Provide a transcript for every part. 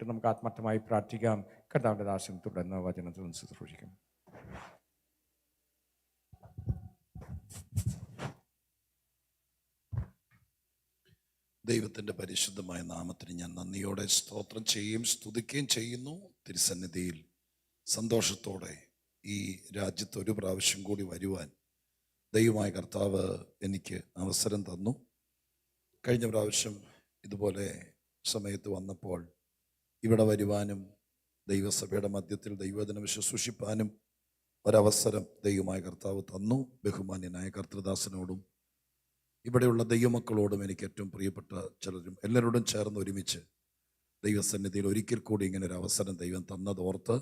വേണ്ടിയിട്ട് നമുക്ക് ആത്മാർത്ഥമായി പ്രാർത്ഥിക്കാം. കർത്താവിൻ്റെ ദാസൻ തുടർന്ന് വചനത്തിൽ ശുശ്രൂഷിക്കും. ദൈവത്തിൻ്റെ പരിശുദ്ധമായ നാമത്തിന് ഞാൻ നന്ദിയോടെ സ്തോത്രം ചെയ്യുകയും സ്തുതിക്കുകയും ചെയ്യുന്നു. തിരുസന്നിധിയിൽ സന്തോഷത്തോടെ ഈ രാജ്യത്ത് ഒരു പ്രാവശ്യം കൂടി വരുവാൻ ദൈവമായ കർത്താവ് എനിക്ക് അവസരം തന്നു. കഴിഞ്ഞ പ്രാവശ്യം ഇതുപോലെ സമയത്ത് വന്നപ്പോൾ ഇവിടെ വരുവാനും ദൈവസഭയുടെ മധ്യത്തിൽ ദൈവവചനം ശുശ്രൂഷിപ്പാനും ഒരവസരം ദൈവമായ കർത്താവ് തന്നു. ബഹുമാന്യനായ കർത്തൃദാസനോടും ഇവിടെയുള്ള ദൈവമക്കളോടും എനിക്ക് ഏറ്റവും പ്രിയപ്പെട്ട ചിലരും എല്ലാവരോടും ചേർന്ന് ഒരുമിച്ച് ദൈവസന്നിധിയിൽ ഒരിക്കൽ കൂടി ഇങ്ങനെ ഒരു അവസരം ദൈവം തന്നതോർത്ത്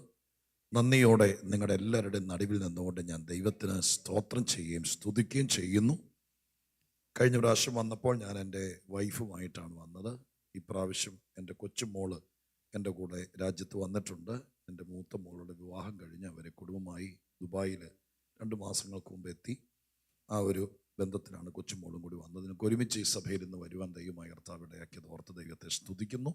നന്ദിയോടെ നിങ്ങളുടെ എല്ലാവരുടെയും നടുവിൽ നിന്നുകൊണ്ട് ഞാൻ ദൈവത്തിന് സ്തോത്രം ചെയ്യുകയും സ്തുതിക്കുകയും ചെയ്യുന്നു. കഴിഞ്ഞ പ്രാവശ്യം വന്നപ്പോൾ ഞാൻ എൻ്റെ വൈഫുമായിട്ടാണ് വന്നത്. ഇപ്രാവശ്യം എൻ്റെ കൊച്ചുമോള് എൻ്റെ കൂടെ രാജ്യത്ത് വന്നിട്ടുണ്ട്. എൻ്റെ മൂത്ത മോളുടെ വിവാഹം കഴിഞ്ഞ് അവരെ കുടുംബമായി ദുബായിൽ 2 മാസങ്ങൾക്ക് മുമ്പ് എത്തി. ആ ഒരു ബന്ധത്തിലാണ് കൊച്ചുമോളും കൂടി വന്നത്. എനിക്ക് ഒരുമിച്ച് ഈ സഭയിൽ നിന്ന് വരുവാൻ ദൈവമായ കർത്താവ് ഇടയാക്കിയത് ഓർത്ത് ദൈവത്തെ സ്തുതിക്കുന്നു.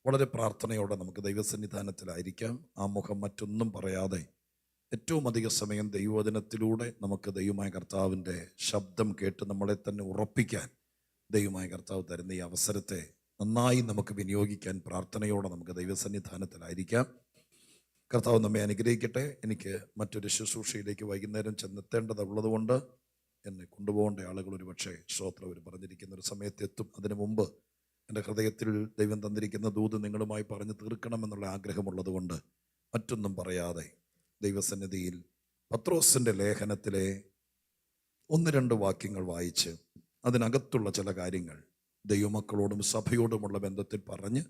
വളരെ പ്രാർത്ഥനയോടെ നമുക്ക് ദൈവസന്നിധാനത്തിലായിരിക്കാം. ആ മുഖം മറ്റൊന്നും പറയാതെ ഏറ്റവും അധിക സമയം ദൈവവചനത്തിലൂടെ നമുക്ക് ദൈവമായ കർത്താവിൻ്റെ ശബ്ദം കേട്ട് നമ്മളെ തന്നെ ഉറപ്പിക്കാൻ ദൈവമായ കർത്താവ് തരുന്ന ഈ അവസരത്തെ നന്നായി നമുക്ക് വിനിയോഗിക്കാൻ പ്രാർത്ഥനയോടെ നമുക്ക് ദൈവസന്നിധാനത്തിലായിരിക്കാം. കർത്താവ് നമ്മെ അനുഗ്രഹിക്കട്ടെ. എനിക്ക് മറ്റൊരു ശുശ്രൂഷയിലേക്ക് വൈകുന്നേരം ചെന്നെത്തേണ്ടതുള്ളത് കൊണ്ട് എന്നെ കൊണ്ടുപോകേണ്ട ആളുകൾ ഒരു പക്ഷേ ശ്രോത്രം അവർ പറഞ്ഞിരിക്കുന്ന ഒരു സമയത്തെത്തും. അതിനു മുമ്പ് എൻ്റെ ഹൃദയത്തിൽ ദൈവം തന്നിരിക്കുന്ന ദൂത് നിങ്ങളുമായി പറഞ്ഞു തീർക്കണമെന്നുള്ള ആഗ്രഹമുള്ളത് കൊണ്ട് മറ്റൊന്നും പറയാതെ ദൈവസന്നിധിയിൽ പത്രോസിൻ്റെ ലേഖനത്തിലെ 1-2 വാക്യങ്ങൾ വായിച്ച് അതിനകത്തുള്ള ചില കാര്യങ്ങൾ ദൈവമക്കളോടും സഭയോടുമുള്ള ബന്ധത്തിൽ പറഞ്ഞ്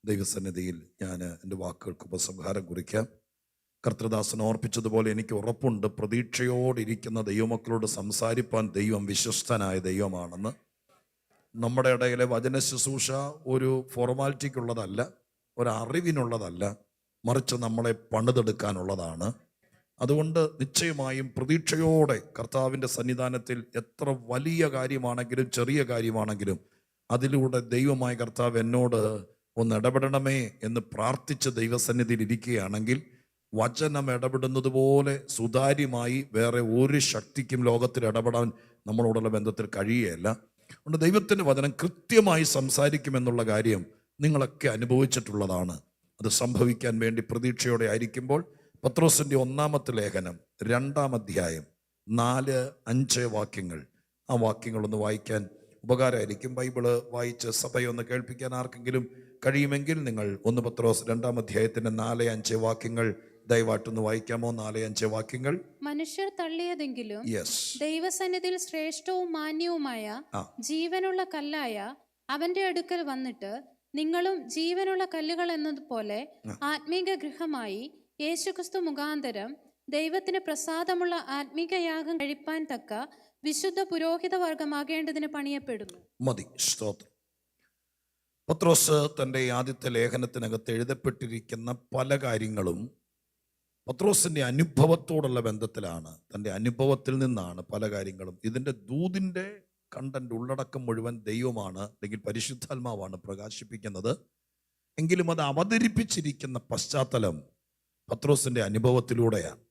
ദൈവസന്നിധിയിൽ ഞാൻ എൻ്റെ വാക്കുകൾക്ക് ഉപസംഹാരം കുറിക്കാം. കർത്തൃദാസൻ ഓർപ്പിച്ചതുപോലെ എനിക്ക് ഉറപ്പുണ്ട്, പ്രതീക്ഷയോടിരിക്കുന്ന ദൈവമക്കളോട് സംസാരിപ്പാൻ ദൈവം വിശ്വസ്തനായ ദൈവമാണെന്ന്. നമ്മുടെ ഇടയിലെ വചന ശുശ്രൂഷ ഒരു ഫോർമാലിറ്റിക്കുള്ളതല്ല, ഒരറിവിനുള്ളതല്ല, മറിച്ച് നമ്മളെ പണിതെടുക്കാനുള്ളതാണ്. അതുകൊണ്ട് നിശ്ചയമായും പ്രതീക്ഷയോടെ കർത്താവിൻ്റെ സന്നിധാനത്തിൽ എത്ര വലിയ കാര്യമാണെങ്കിലും ചെറിയ കാര്യമാണെങ്കിലും അതിലൂടെ ദൈവമായ കർത്താവ് എന്നോട് ഒന്ന് ഇടപെടണമേ എന്ന് പ്രാർത്ഥിച്ച് ദൈവസന്നിധിയിൽ ഇരിക്കുകയാണെങ്കിൽ വചനം ഇടപെടുന്നത് പോലെ സുതാര്യമായി വേറെ ഒരു ശക്തിക്കും ലോകത്തിൽ ഇടപെടാൻ നമ്മളോടുള്ള ബന്ധത്തിൽ കഴിയുകയില്ല. അതുകൊണ്ട് ദൈവത്തിൻ്റെ വചനം കൃത്യമായി സംസാരിക്കുമെന്നുള്ള കാര്യം നിങ്ങളൊക്കെ അനുഭവിച്ചിട്ടുള്ളതാണ്. അത് സംഭവിക്കാൻ വേണ്ടി പ്രതീക്ഷയോടെ ആയിരിക്കുമ്പോൾ പത്രോസിൻ്റെ 1-ാമത്തെ ലേഖനം 2-ാം അധ്യായം 4-5 വാക്യങ്ങൾ, ആ വാക്യങ്ങളൊന്ന് വായിക്കാൻ ഉപകാരമായിരിക്കും. ബൈബിള് വായിച്ച് സഭയൊന്ന് കേൾപ്പിക്കാൻ ആർക്കെങ്കിലും കഴിയുമെങ്കിൽ നിങ്ങൾ 1 പത്രോസ് 2-ാം അധ്യായത്തിൻ്റെ 4-5 വാക്യങ്ങൾ ദയവായിട്ടൊന്ന് വായിക്കാമോ? 4-5 വാക്യങ്ങൾ. മനുഷ്യർ തള്ളിയതെങ്കിലും ദൈവസന്നിധിയിൽ ശ്രേഷ്ഠവും മാന്യവുമായ ജീവനുള്ള കല്ലായ അവന്റെ അടുക്കൽ വന്നിട്ട് നിങ്ങളും ജീവനുള്ള കല്ലുകൾ എന്നതുപോലെ ആത്മീക ഗൃഹമായി യേശുക്രിസ്തു മുഖാന്തരം ദൈവത്തിന് പ്രസാദമുള്ള ആത്മീക യാഗം കഴിപ്പാൻ തക്ക വിശുദ്ധ പുരോഹിത വർഗമാകേണ്ടതിന് പണിയപ്പെടുന്നു. മതി. സ്തോത്രം. പത്രോസ് തൻ്റെ ആദ്യത്തെ ലേഖനത്തിനകത്ത് എഴുതപ്പെട്ടിരിക്കുന്ന പല കാര്യങ്ങളും പത്രോസിൻ്റെ അനുഭവത്തോടുള്ള ബന്ധത്തിലാണ്. തൻ്റെ അനുഭവത്തിൽ നിന്നാണ് പല കാര്യങ്ങളും. ഇതിൻ്റെ ദൂതിൻ്റെ കണ്ടന്റ് ഉള്ളടക്കം മുഴുവൻ ദൈവമാണ്, അല്ലെങ്കിൽ പരിശുദ്ധാത്മാവാണ് പ്രകാശിപ്പിക്കുന്നത്. എങ്കിലും അത് അവതരിപ്പിച്ചിരിക്കുന്ന പശ്ചാത്തലം പത്രോസിൻ്റെ അനുഭവത്തിലൂടെയാണ്.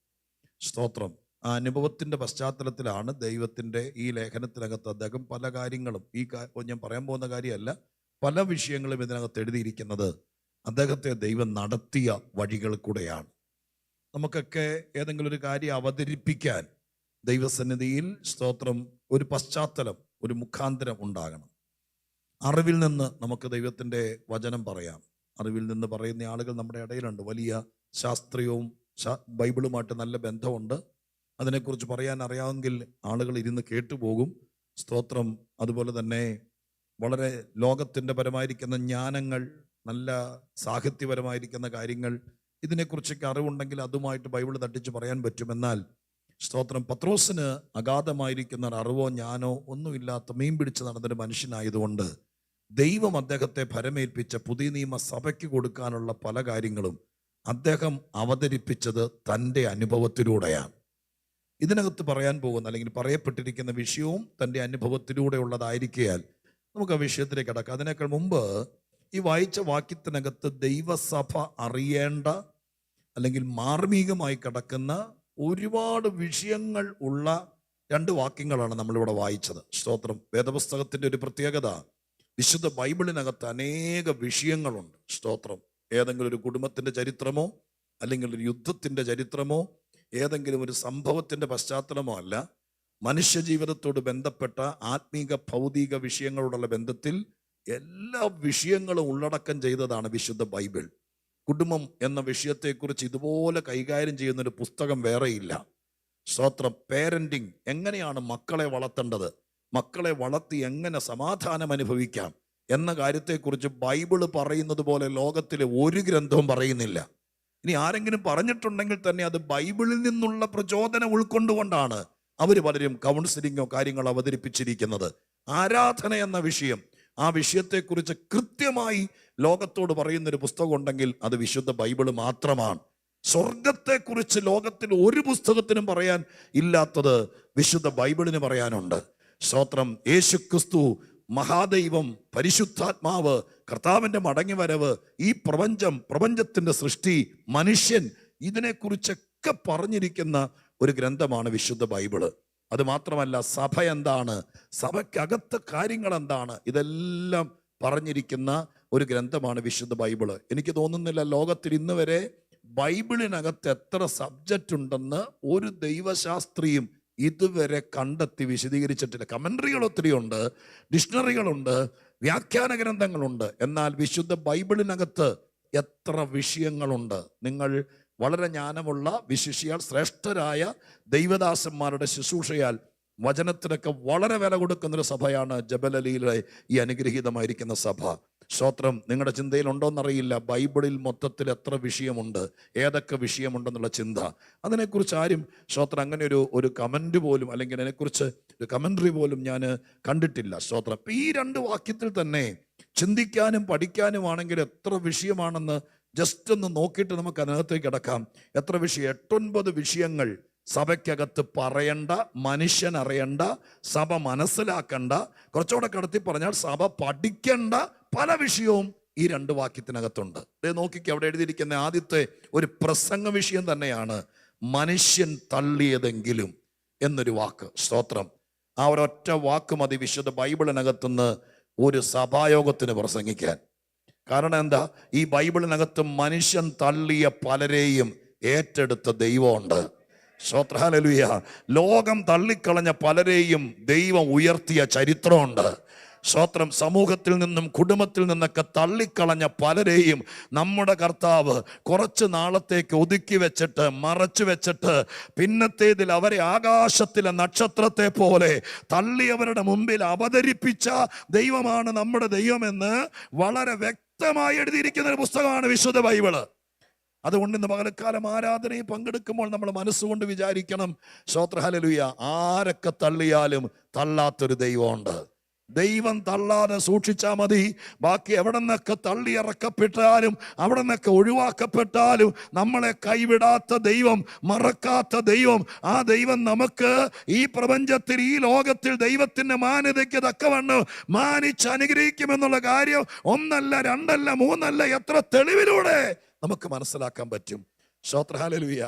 സ്തോത്രം. ആ അനുഭവത്തിൻ്റെ പശ്ചാത്തലത്തിലാണ് ദൈവത്തിൻ്റെ ഈ ലേഖനത്തിനകത്ത് അദ്ദേഹം പല കാര്യങ്ങളും, ഞാൻ പറയാൻ പോകുന്ന കാര്യമല്ല, പല വിഷയങ്ങളും ഇതിനകത്ത് എഴുതിയിരിക്കുന്നത് അദ്ദേഹത്തെ ദൈവം നടത്തിയ വഴികൾ കൂടെയാണ്. നമുക്കൊക്കെ ഏതെങ്കിലും ഒരു കാര്യം അവതരിപ്പിക്കാൻ ദൈവസന്നിധിയിൽ സ്തോത്രം ഒരു പശ്ചാത്തലം, ഒരു മുഖാന്തരം ഉണ്ടാകണം. അറിവിൽ നിന്ന് നമുക്ക് ദൈവത്തിൻ്റെ വചനം പറയാം. അറിവിൽ നിന്ന് പറയുന്ന ആളുകൾ നമ്മുടെ ഇടയിലുണ്ട്. വലിയ ശാസ്ത്രീയവും ബൈബിളുമായിട്ട് നല്ല ബന്ധമുണ്ട്. അതിനെക്കുറിച്ച് പറയാൻ അറിയാമെങ്കിൽ ആളുകൾ ഇരുന്ന് കേട്ടുപോകും. സ്തോത്രം. അതുപോലെ തന്നെ വളരെ ലോകത്തിൻ്റെ പരമായിരിക്കുന്ന ജ്ഞാനങ്ങൾ, നല്ല സാഹിത്യപരമായിരിക്കുന്ന കാര്യങ്ങൾ, ഇതിനെക്കുറിച്ചൊക്കെ അറിവുണ്ടെങ്കിൽ അതുമായിട്ട് ബൈബിൾ തട്ടിച്ച് പറയാൻ പറ്റുമെന്നാൽ സ്തോത്രം പത്രോസിന് അഗാധമായിരിക്കുന്ന അറിവോ ജ്ഞാനോ ഒന്നുമില്ലാത്ത മീൻ പിടിച്ച് നടന്നൊരു മനുഷ്യനായതുകൊണ്ട് ദൈവം അദ്ദേഹത്തെ ഭരമേൽപ്പിച്ച പുതിയ നിയമ സഭയ്ക്ക് കൊടുക്കാനുള്ള പല കാര്യങ്ങളും അദ്ദേഹം അവതരിപ്പിച്ചത് തൻ്റെ അനുഭവത്തിലൂടെയാണ്. ഇതിനകത്ത് പറയാൻ പോകുന്ന അല്ലെങ്കിൽ പറയപ്പെട്ടിരിക്കുന്ന വിഷയവും തൻ്റെ അനുഭവത്തിലൂടെ ഉള്ളതായിരിക്കയാൽ നമുക്ക് ആ വിഷയത്തിലേക്ക് കടക്കാം. അതിനേക്കാൾ മുമ്പ് ഈ വായിച്ച വാക്യത്തിനകത്ത് ദൈവസഭ അറിയേണ്ട അല്ലെങ്കിൽ മാർമികമായി കിടക്കുന്ന ഒരുപാട് വിഷയങ്ങൾ ഉള്ള 2 വാക്യങ്ങളാണ് നമ്മളിവിടെ വായിച്ചത്. സ്തോത്രം. വേദപുസ്തകത്തിൻ്റെ ഒരു പ്രത്യേകത, വിശുദ്ധ ബൈബിളിനകത്ത് അനേക വിഷയങ്ങളുണ്ട്. സ്തോത്രം. ഏതെങ്കിലും ഒരു കുടുംബത്തിൻ്റെ ചരിത്രമോ അല്ലെങ്കിൽ ഒരു യുദ്ധത്തിൻ്റെ ചരിത്രമോ ഏതെങ്കിലും ഒരു സംഭവത്തിൻ്റെ പശ്ചാത്തലമോ അല്ല, മനുഷ്യജീവിതത്തോട് ബന്ധപ്പെട്ട ആത്മീക ഭൗതിക വിഷയങ്ങളോടുള്ള ബന്ധത്തിൽ എല്ലാ വിഷയങ്ങളും ഉള്ളടക്കം ചെയ്തതാണ് വിശുദ്ധ ബൈബിൾ. കുടുംബം എന്ന വിഷയത്തെക്കുറിച്ച് ഇതുപോലെ കൈകാര്യം ചെയ്യുന്നൊരു പുസ്തകം വേറെയില്ല. സ്തോത്രം. പേരൻറ്റിങ്, എങ്ങനെയാണ് മക്കളെ വളർത്തേണ്ടത്, മക്കളെ വളർത്തി എങ്ങനെ സമാധാനം അനുഭവിക്കാം എന്ന കാര്യത്തെക്കുറിച്ച് ബൈബിള് പറയുന്നത് പോലെ ലോകത്തിലെ ഒരു ഗ്രന്ഥവും പറയുന്നില്ല. ഇനി ആരെങ്കിലും പറഞ്ഞിട്ടുണ്ടെങ്കിൽ തന്നെ അത് ബൈബിളിൽ നിന്നുള്ള പ്രചോദനം ഉൾക്കൊണ്ടുകൊണ്ടാണ് അവർ പലരും കൗൺസിലിങ്ങോ കാര്യങ്ങളോ അവതരിപ്പിച്ചിരിക്കുന്നത്. ആരാധന എന്ന വിഷയം, ആ വിഷയത്തെക്കുറിച്ച് കൃത്യമായി ലോകത്തോട് പറയുന്നൊരു പുസ്തകം ഉണ്ടെങ്കിൽ അത് വിശുദ്ധ ബൈബിള് മാത്രമാണ്. സ്വർഗത്തെക്കുറിച്ച് ലോകത്തിൽ ഒരു പുസ്തകത്തിനും പറയാൻ ഇല്ലാത്തത് വിശുദ്ധ ബൈബിളിന് പറയാനുണ്ട്. സ്തോത്രം. യേശുക്രിസ്തു, മഹാദൈവം, പരിശുദ്ധാത്മാവ്, കർത്താവിൻ്റെ മടങ്ങിവരവ്, ഈ പ്രപഞ്ചത്തിൻ്റെ സൃഷ്ടി, മനുഷ്യൻ, ഇതിനെക്കുറിച്ചൊക്കെ പറഞ്ഞിരിക്കുന്ന ഒരു ഗ്രന്ഥമാണ് വിശുദ്ധ ബൈബിള്. അത് മാത്രമല്ല, സഭ എന്താണ്, സഭയ്ക്കകത്തെ കാര്യങ്ങൾ എന്താണ്, ഇതെല്ലാം പറഞ്ഞിരിക്കുന്ന ഒരു ഗ്രന്ഥമാണ് വിശുദ്ധ ബൈബിള്. എനിക്ക് തോന്നുന്നില്ല ലോകത്തിൽ ഇന്ന് വരെ ബൈബിളിനകത്ത് എത്ര സബ്ജക്റ്റ് ഉണ്ടെന്ന് ഒരു ദൈവശാസ്ത്രിയും ഇതുവരെ കണ്ടെത്തി വിശദീകരിച്ചിട്ടില്ല. കമൻട്രികൾ ഒത്തിരിയുണ്ട്, ഡിക്ഷണറികളുണ്ട്, വ്യാഖ്യാന ഗ്രന്ഥങ്ങളുണ്ട്. എന്നാൽ വിശുദ്ധ ബൈബിളിനകത്ത് എത്ര വിഷയങ്ങളുണ്ട്. നിങ്ങൾ വളരെ ജ്ഞാനമുള്ള വിശിഷ്യാൽ ശ്രേഷ്ഠരായ ദൈവദാസന്മാരുടെ ശുശ്രൂഷയാൽ വചനത്തിനൊക്കെ വളരെ വില കൊടുക്കുന്നൊരു സഭയാണ് ജബലലിയിലെ ഈ അനുഗ്രഹീതമായിരിക്കുന്ന സഭ. സ്തോത്രം. നിങ്ങളുടെ ചിന്തയിലുണ്ടോയെന്നറിയില്ല, ബൈബിളിൽ മൊത്തത്തിൽ എത്ര വിഷയമുണ്ട്, ഏതൊക്കെ വിഷയമുണ്ടെന്നുള്ള ചിന്ത. അതിനെക്കുറിച്ച് ആരും സ്തോത്രം അങ്ങനെ ഒരു കമൻറ്റ് പോലും അല്ലെങ്കിൽ അതിനെക്കുറിച്ച് ഒരു കമൻട്രി പോലും ഞാൻ കണ്ടിട്ടില്ല. സ്തോത്രം. അപ്പം ഈ 2 വാക്യത്തിൽ തന്നെ ചിന്തിക്കാനും പഠിക്കാനുമാണെങ്കിൽ എത്ര വിഷയമാണെന്ന് ജസ്റ്റ് ഒന്ന് നോക്കിയിട്ട് നമുക്ക് അതിനകത്തേക്ക് കിടക്കാം. എത്ര വിഷയം? 8-9 വിഷയങ്ങൾ സഭയ്ക്കകത്ത് പറയേണ്ട, മനുഷ്യൻ അറിയേണ്ട, സഭ മനസ്സിലാക്കേണ്ട, കുറച്ചുകൂടെ കടത്തി പറഞ്ഞാൽ സഭ പഠിക്കേണ്ട പല വിഷയവും ഈ 2 വാക്യത്തിനകത്തുണ്ട്. നോക്കിക്ക്, അവിടെ എഴുതിയിരിക്കുന്ന ആദ്യത്തെ ഒരു പ്രസംഗ വിഷയം തന്നെയാണ് മനുഷ്യൻ തള്ളിയതെങ്കിലും എന്നൊരു വാക്ക്. സ്തോത്രം. ആ ഒരൊറ്റ വാക്ക് മതി വിശുദ്ധ ബൈബിളിനകത്തുനിന്ന് ഒരു സഭായോഗത്തിന് പ്രസംഗിക്കാൻ. കാരണം എന്താ? ഈ ബൈബിളിനകത്ത് മനുഷ്യൻ തള്ളിയ പലരെയും ഏറ്റെടുത്ത ദൈവമുണ്ട്. സ്തോത്രം. ഹല്ലേലൂയ. ലോകം തള്ളിക്കളഞ്ഞ പലരെയും ദൈവം ഉയർത്തിയ ചരിത്രമുണ്ട്. സ്തോത്രം. സമൂഹത്തിൽ നിന്നും കുടുംബത്തിൽ നിന്നൊക്കെ തള്ളിക്കളഞ്ഞ പലരെയും നമ്മുടെ കർത്താവ് കുറച്ച് നാളത്തേക്ക് ഒതുക്കി വെച്ചിട്ട്, മറച്ചു വെച്ചിട്ട്, പിന്നത്തേതിൽ അവരെ ആകാശത്തിലെ നക്ഷത്രത്തെ പോലെ തള്ളിയവരുടെ മുമ്പിൽ അവതരിപ്പിച്ച ദൈവമാണ് നമ്മുടെ ദൈവമെന്ന് വളരെ വ്യക്തമായി എഴുതിയിരിക്കുന്ന ഒരു പുസ്തകമാണ് വിശുദ്ധ ബൈബിള്. അതുകൊണ്ട് ഇന്ന് പകൽക്കാലം ആരാധനയിൽ പങ്കെടുക്കുമ്പോൾ നമ്മൾ മനസ്സുകൊണ്ട് വിചാരിക്കണം, സ്തോത്രം. ഹല്ലേലൂയ, ആരൊക്കെ തള്ളിയാലും തള്ളാത്തൊരു ദൈവമുണ്ട്. ദൈവം തള്ളാതെ സൂക്ഷിച്ചാൽ മതി. ബാക്കി എവിടെ നിന്നൊക്കെ തള്ളിയിറക്കപ്പെട്ടാലും അവിടെ നിന്നൊക്കെ ഒഴിവാക്കപ്പെട്ടാലും നമ്മളെ കൈവിടാത്ത ദൈവം, മറക്കാത്ത ദൈവം, ആ ദൈവം നമുക്ക് ഈ പ്രപഞ്ചത്തിൽ, ഈ ലോകത്തിൽ ദൈവത്തിന്റെ മാന്യതയ്ക്ക് തക്കവണ്ണം മാനിച്ച് അനുഗ്രഹിക്കുമെന്നുള്ള കാര്യം 1 അല്ല 2 അല്ല 3 അല്ല, എത്ര തെളിവിലൂടെ നമുക്ക് മനസ്സിലാക്കാൻ പറ്റും. സ്തോത്രം. ഹല്ലേലൂയ.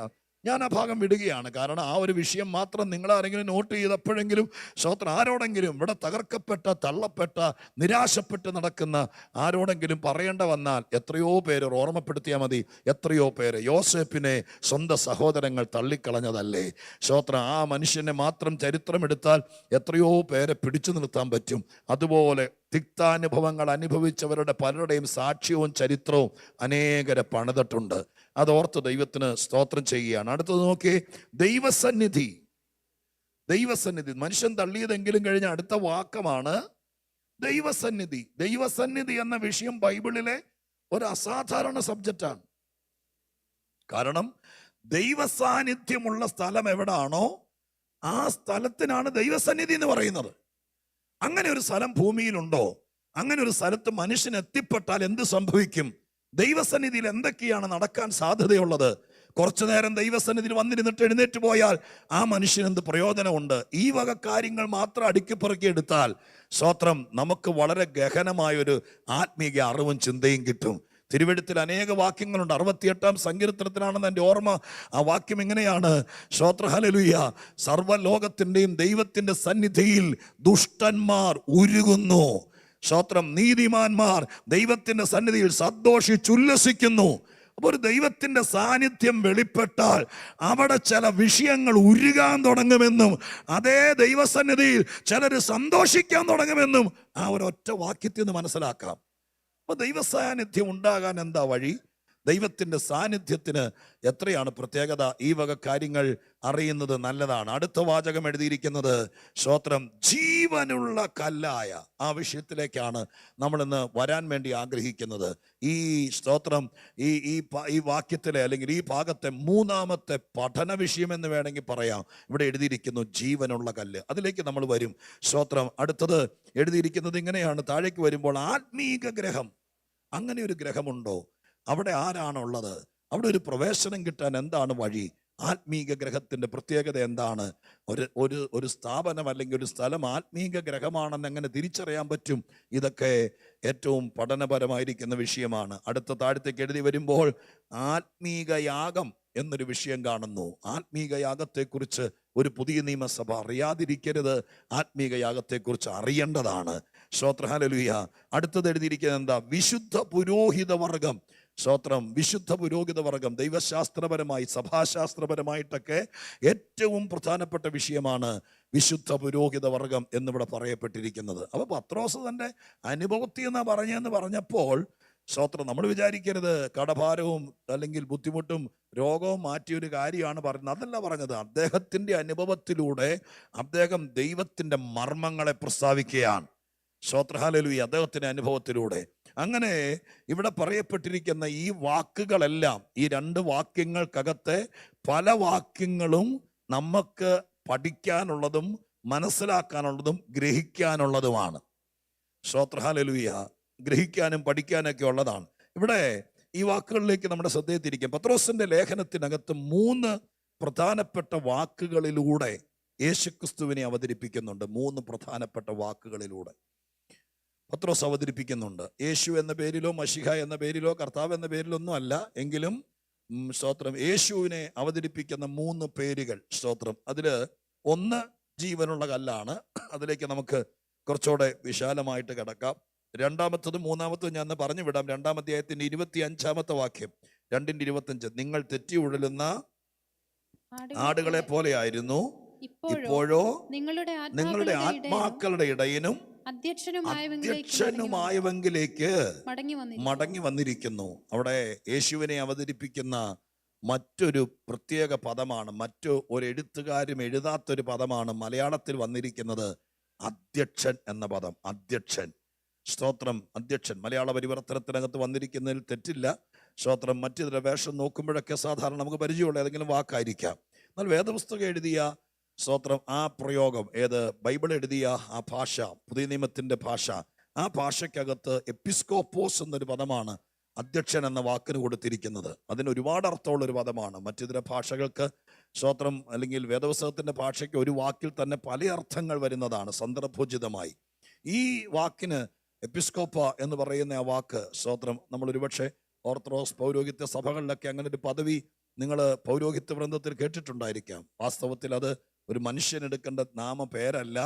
ഞാൻ ആ ഭാഗം വിടുകയാണ്. കാരണം ആ ഒരു വിഷയം മാത്രം നിങ്ങളാരെങ്കിലും നോട്ട് ചെയ്തപ്പോഴെങ്കിലും സ്തോത്രം ആരോടെങ്കിലും ഇവിടെ തകർക്കപ്പെട്ട, തള്ളപ്പെട്ട, നിരാശപ്പെട്ട് നടക്കുന്ന ആരോടെങ്കിലും പറയേണ്ട വന്നാൽ എത്രയോ പേര് ഓർമ്മപ്പെടുത്തിയാൽ മതി. എത്രയോ പേര് യോസേപ്പിനെ സ്വന്തം സഹോദരങ്ങൾ തള്ളിക്കളഞ്ഞതല്ലേ. സ്തോത്രം. ആ മനുഷ്യനെ മാത്രം ചരിത്രമെടുത്താൽ എത്രയോ പേരെ പിടിച്ചു നിർത്താൻ പറ്റും. അതുപോലെ തിക്താനുഭവങ്ങൾ അനുഭവിച്ചവരുടെ പലരുടെയും സാക്ഷ്യവും ചരിത്രവും അനേകരെ പണിതിട്ടുണ്ട്. അതോർത്ത് ദൈവത്തിന് സ്തോത്രം ചെയ്യുകയാണ്. അടുത്തത് നോക്കി, ദൈവസന്നിധി. ദൈവസന്നിധി. മനുഷ്യൻ തള്ളിയതെങ്കിലും കഴിഞ്ഞ അടുത്ത വാക്കമാണ് ദൈവസന്നിധി. ദൈവസന്നിധി എന്ന വിഷയം ബൈബിളിലെ ഒരു അസാധാരണ സബ്ജക്റ്റാണ്. കാരണം ദൈവസാന്നിധ്യമുള്ള സ്ഥലം എവിടാണോ ആ സ്ഥലത്തിനാണ് ദൈവസന്നിധി എന്ന് പറയുന്നത്. അങ്ങനെ ഒരു സ്ഥലം ഭൂമിയിലുണ്ടോ? അങ്ങനെ ഒരു സ്ഥലത്ത് മനുഷ്യൻ എത്തിപ്പെട്ടാൽ എന്ത് സംഭവിക്കും? ദൈവസന്നിധിയിൽ എന്തൊക്കെയാണ് നടക്കാൻ സാധ്യതയുള്ളത്? കുറച്ചു നേരം ദൈവസന്നിധിയിൽ വന്നിരുന്നിട്ട് എഴുന്നേറ്റ് പോയാൽ ആ മനുഷ്യന് എന്ത് പ്രയോജനമുണ്ട്? ഈ വക കാര്യങ്ങൾ മാത്രം അടുക്കിപ്പെറുക്കി എടുത്താൽ സ്തോത്രം നമുക്ക് വളരെ ഗഹനമായൊരു ആത്മീയ അറിവും ചിന്തയും കിട്ടും. തിരുവെഴുത്തിൽ അനേക വാക്യങ്ങളുണ്ട്. 68-ാം സങ്കീർത്തനത്തിലാണെന്ന് എൻ്റെ ഓർമ്മ. ആ വാക്യം ഇങ്ങനെയാണ്, സ്തോത്ര ഹല്ലേലൂയ, സർവ്വലോകത്തിൻ്റെയും ദൈവത്തിൻ്റെ സന്നിധിയിൽ ദുഷ്ടന്മാർ ഉരുകുന്നു, സ്തോത്രം, നീതിമാന്മാർ ദൈവത്തിൻ്റെ സന്നിധിയിൽ സന്തോഷിച്ചുല്ലസിക്കുന്നു. അപ്പോൾ ഒരു ദൈവത്തിൻ്റെ സാന്നിധ്യം വെളിപ്പെട്ടാൽ അവിടെ ചില വിഷയങ്ങൾ ഉരുകാൻ തുടങ്ങുമെന്നും അതേ ദൈവസന്നിധിയിൽ ചിലർ സന്തോഷിക്കാൻ തുടങ്ങുമെന്നും ആ ഒരൊറ്റ വാക്യത്തിൽ നിന്ന് മനസ്സിലാക്കാം. അപ്പോൾ ദൈവസാന്നിധ്യം ഉണ്ടാകാൻ എന്താ വഴി? ദൈവത്തിൻ്റെ സാന്നിധ്യത്തിന് എത്രയാണ് പ്രത്യേകത? ഈ വക കാര്യങ്ങൾ അറിയുന്നത് നല്ലതാണ്. അടുത്ത വാചകം എഴുതിയിരിക്കുന്നത് സ്തോത്രം, ജീവനുള്ള കല്ലായ ആ വിഷയത്തിലേക്കാണ് നമ്മളിന്ന് വരാൻ വേണ്ടി ആഗ്രഹിക്കുന്നത്. ഈ സ്തോത്രം ഈ വാക്യത്തിലെ അല്ലെങ്കിൽ ഈ ഭാഗത്തെ മൂന്നാമത്തെ പഠന വിഷയം എന്ന് വേണമെങ്കിൽ പറയാം. ഇവിടെ എഴുതിയിരിക്കുന്നു ജീവനുള്ള കല്ല്. അതിലേക്ക് നമ്മൾ വരും. സ്തോത്രം, അടുത്തത് എഴുതിയിരിക്കുന്നത് ഇങ്ങനെയാണ്, താഴേക്ക് വരുമ്പോൾ ആത്മീക ഗ്രഹം. അങ്ങനെ ഒരു ഗ്രഹമുണ്ടോ? അവിടെ ആരാണുള്ളത്? അവിടെ ഒരു പ്രവേശനം കിട്ടാൻ എന്താണ് വഴി? ആത്മീക ഗ്രഹത്തിൻ്റെ പ്രത്യേകത എന്താണ്? ഒരു സ്ഥാപനം അല്ലെങ്കിൽ ഒരു സ്ഥലം ആത്മീക ഗ്രഹമാണെന്ന് എങ്ങനെ തിരിച്ചറിയാൻ പറ്റും? ഇതൊക്കെ ഏറ്റവും പഠനപരമായിരിക്കുന്ന വിഷയമാണ്. അടുത്ത താഴത്തേക്ക് എഴുതി വരുമ്പോൾ ആത്മീക യാഗം എന്നൊരു വിഷയം കാണുന്നു. ആത്മീക യാഗത്തെക്കുറിച്ച് ഒരു പുതിയ നിയമസഭ അറിയാതിരിക്കരുത്. ആത്മീക യാഗത്തെക്കുറിച്ച് അറിയേണ്ടതാണ്. സ്തോത്ര ഹല്ലേലൂയ. അടുത്തത് എഴുതിയിരിക്കുന്നത് എന്താ? വിശുദ്ധ പുരോഹിത വർഗം. സ്തോത്രം, വിശുദ്ധ പുരോഹിത വർഗം ദൈവശാസ്ത്രപരമായി സഭാശാസ്ത്രപരമായിട്ടൊക്കെ ഏറ്റവും പ്രധാനപ്പെട്ട വിഷയമാണ് വിശുദ്ധ പുരോഹിത വർഗം എന്നിവിടെ പറയപ്പെട്ടിരിക്കുന്നത്. അപ്പോൾ പത്രോസ് തൻ്റെ അനുഭവത്തിൽ എന്നാ പറഞ്ഞതെന്ന് പറഞ്ഞപ്പോൾ സ്തോത്രം, നമ്മൾ വിചാരിക്കരുത് കടഭാരവും അല്ലെങ്കിൽ ബുദ്ധിമുട്ടും രോഗവും മാറ്റിയൊരു കാര്യമാണ് പറയുന്നത്. അതല്ല പറഞ്ഞത്. അദ്ദേഹത്തിൻ്റെ അനുഭവത്തിലൂടെ അദ്ദേഹം ദൈവത്തിൻ്റെ മർമ്മങ്ങളെ പ്രസ്താവിക്കുകയാണ്. സ്തോത്ര ഹല്ലേലൂയ. അദ്ദേഹത്തിൻ്റെ അനുഭവത്തിലൂടെ അങ്ങനെ ഇവിടെ പറയപ്പെട്ടിരിക്കുന്ന ഈ വാക്കുകളെല്ലാം, ഈ 2 വാക്യങ്ങൾക്കകത്തെ പല വാക്യങ്ങളും നമുക്ക് പഠിക്കാനുള്ളതും മനസ്സിലാക്കാനുള്ളതും ഗ്രഹിക്കാനുള്ളതുമാണ്. സ്തോത്ര ഹല്ലേലൂയ. ഗ്രഹിക്കാനും പഠിക്കാനൊക്കെ ഉള്ളതാണ്. ഇവിടെ ഈ വാക്കുകളിലേക്ക് നമ്മുടെ ശ്രദ്ധയെ തിരിക്കാം. പത്രോസിന്റെ ലേഖനത്തിനകത്ത് 3 പ്രധാനപ്പെട്ട വാക്കുകളിലൂടെ യേശുക്രിസ്തുവിനെ അവതരിപ്പിക്കുന്നുണ്ട്. 3 പ്രധാനപ്പെട്ട വാക്കുകളിലൂടെ പത്രോസ് അവതരിപ്പിക്കുന്നുണ്ട്. യേശു എന്ന പേരിലോ മശിഹ എന്ന പേരിലോ കർത്താവ് എന്ന പേരിലോ ഒന്നും അല്ല, എങ്കിലും സ്തോത്രം യേശുവിനെ അവതരിപ്പിക്കുന്ന 3 പേരുകൾ. സ്തോത്രം, അതിൽ ഒന്ന് ജീവനുള്ള കല്ലാണ്. അതിലേക്ക് നമുക്ക് കുറച്ചുകൂടെ വിശാലമായിട്ട് കിടക്കാം. രണ്ടാമത്തതും മൂന്നാമത്തതും ഞാൻ പറഞ്ഞു വിടാം. 2-ാം അധ്യായത്തിന്റെ 25-ാമത്തെ വാക്യം, 2:25, നിങ്ങൾ തെറ്റി ഉഴലുന്ന ആടുകളെ പോലെയായിരുന്നു, ഇപ്പോഴോ നിങ്ങളുടെ ആത്മാക്കളുടെ ഇടയനും അധ്യക്ഷനുമായവങ്കിലേക്ക് മടങ്ങി വന്നിരിക്കുന്നു. അവിടെ യേശുവിനെ അവതരിപ്പിക്കുന്ന മറ്റൊരു പ്രത്യേക പദമാണ്, മറ്റു ഒരു എഴുത്തുകാരും എഴുതാത്തൊരു പദമാണ് മലയാളത്തിൽ വന്നിരിക്കുന്നത്. അധ്യക്ഷൻ എന്ന പദം. അധ്യക്ഷൻ. സ്തോത്രം, അധ്യക്ഷൻ. മലയാള പരിവർത്തനത്തിനകത്ത് വന്നിരിക്കുന്നതിൽ തെറ്റില്ല. സ്തോത്രം, മറ്റു ചില വേഷം നോക്കുമ്പോഴൊക്കെ സാധാരണ നമുക്ക് പരിചയമുള്ള ഏതെങ്കിലും വാക്കായിരിക്കാം. എന്നാൽ വേദപുസ്തകം എഴുതിയ സ്തോത്രം ആ പ്രയോഗം, ഏത് ബൈബിൾ എഴുതിയ ആ ഭാഷ, പുതിയ നിയമത്തിൻ്റെ ഭാഷ, ആ ഭാഷയ്ക്കകത്ത് എപ്പിസ്കോപ്പോസ് എന്നൊരു പദമാണ് അധ്യക്ഷൻ എന്ന വാക്കിന് കൊടുത്തിരിക്കുന്നത്. അതിന് ഒരുപാട് അർത്ഥമുള്ളൊരു പദമാണ്. മറ്റിതര ഭാഷകൾക്ക് സ്തോത്രം അല്ലെങ്കിൽ വേദപുസ്തകത്തിൻ്റെ ഭാഷയ്ക്ക് ഒരു വാക്കിൽ തന്നെ പല അർത്ഥങ്ങൾ വരുന്നതാണ് സന്ദർഭോചിതമായി. ഈ വാക്കിന് എപ്പിസ്കോപ്പ എന്ന് പറയുന്ന ആ വാക്ക് സ്തോത്രം, നമ്മൾ ഒരുപക്ഷെ ഓർത്തഡോക്സ് പൗരോഹിത്യ സഭകളിലൊക്കെ അങ്ങനെ ഒരു പദവി നിങ്ങൾ പൗരോഹിത്യ വൃന്ദത്തിൽ കേട്ടിട്ടുണ്ടായിരിക്കാം. വാസ്തവത്തിൽ അത് ഒരു മനുഷ്യനെടുക്കേണ്ട നാമപേരല്ല,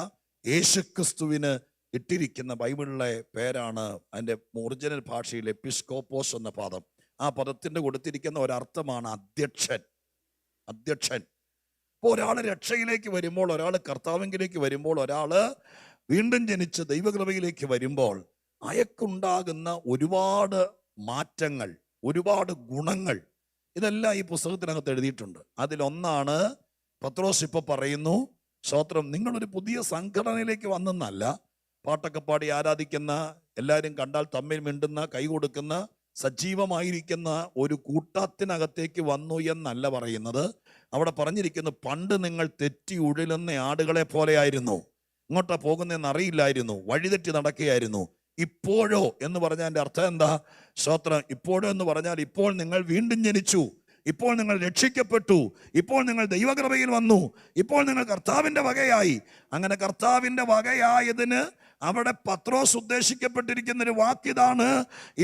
യേശുക്രിസ്തുവിന് ഇട്ടിരിക്കുന്ന ബൈബിളിലെ പേരാണ്. അതിൻ്റെ ഒറിജിനൽ ഭാഷയിൽ എപ്പിസ്കോപ്പോസ് എന്ന പദം. ആ പദത്തിൻ്റെ കൊടുത്തിരിക്കുന്ന ഒരർത്ഥമാണ് അധ്യക്ഷൻ. അധ്യക്ഷൻ. ഇപ്പോൾ ഒരാൾ രക്ഷയിലേക്ക് വരുമ്പോൾ, ഒരാൾ കർത്താവിലേക്ക് വരുമ്പോൾ, ഒരാൾ വീണ്ടും ജനിച്ച് ദൈവകൃപയിലേക്ക് വരുമ്പോൾ അയക്കുണ്ടാകുന്ന ഒരുപാട് മാറ്റങ്ങൾ, ഒരുപാട് ഗുണങ്ങൾ, ഇതെല്ലാം ഈ പുസ്തകത്തിനകത്ത് എഴുതിയിട്ടുണ്ട്. അതിലൊന്നാണ് പത്രോസ് ഇപ്പോൾ പറയുന്നു, സ്തോത്രം, നിങ്ങളൊരു പുതിയ സംഘടനയിലേക്ക് വന്നെന്നല്ല, പാട്ടൊക്കെ പാടി ആരാധിക്കുന്ന, എല്ലാവരും കണ്ടാൽ തമ്മിൽ മിണ്ടുന്ന, കൈ കൊടുക്കുന്ന, സജീവമായിരിക്കുന്ന ഒരു കൂട്ടത്തിനകത്തേക്ക് വന്നു എന്നല്ല പറയുന്നത്. അവിടെ പറഞ്ഞിരിക്കുന്നു, പണ്ട് നിങ്ങൾ തെറ്റി ഉഴലുന്ന ആടുകളെ പോലെയായിരുന്നു, ഇങ്ങോട്ടാ പോകുന്നതെന്ന് അറിയില്ലായിരുന്നു, വഴിതെറ്റി നടക്കുകയായിരുന്നു. ഇപ്പോഴോ എന്ന് പറഞ്ഞാൽ എൻ്റെ അർത്ഥം എന്താ? സ്തോത്രം, ഇപ്പോഴോ എന്ന് പറഞ്ഞാൽ ഇപ്പോൾ നിങ്ങൾ വീണ്ടും ജനിച്ചു. ഇപ്പോൾ നിങ്ങൾ രക്ഷിക്കപ്പെട്ടു, ഇപ്പോൾ നിങ്ങൾ ദൈവകൃപയിൽ വന്നു, ഇപ്പോൾ നിങ്ങൾ കർത്താവിൻ്റെ വകയായി. അങ്ങനെ കർത്താവിൻ്റെ വകയായതിന് അവിടെ പത്രോസ് ഉദ്ദേശിക്കപ്പെട്ടിരിക്കുന്ന ഒരു വാക്കിതാണ്,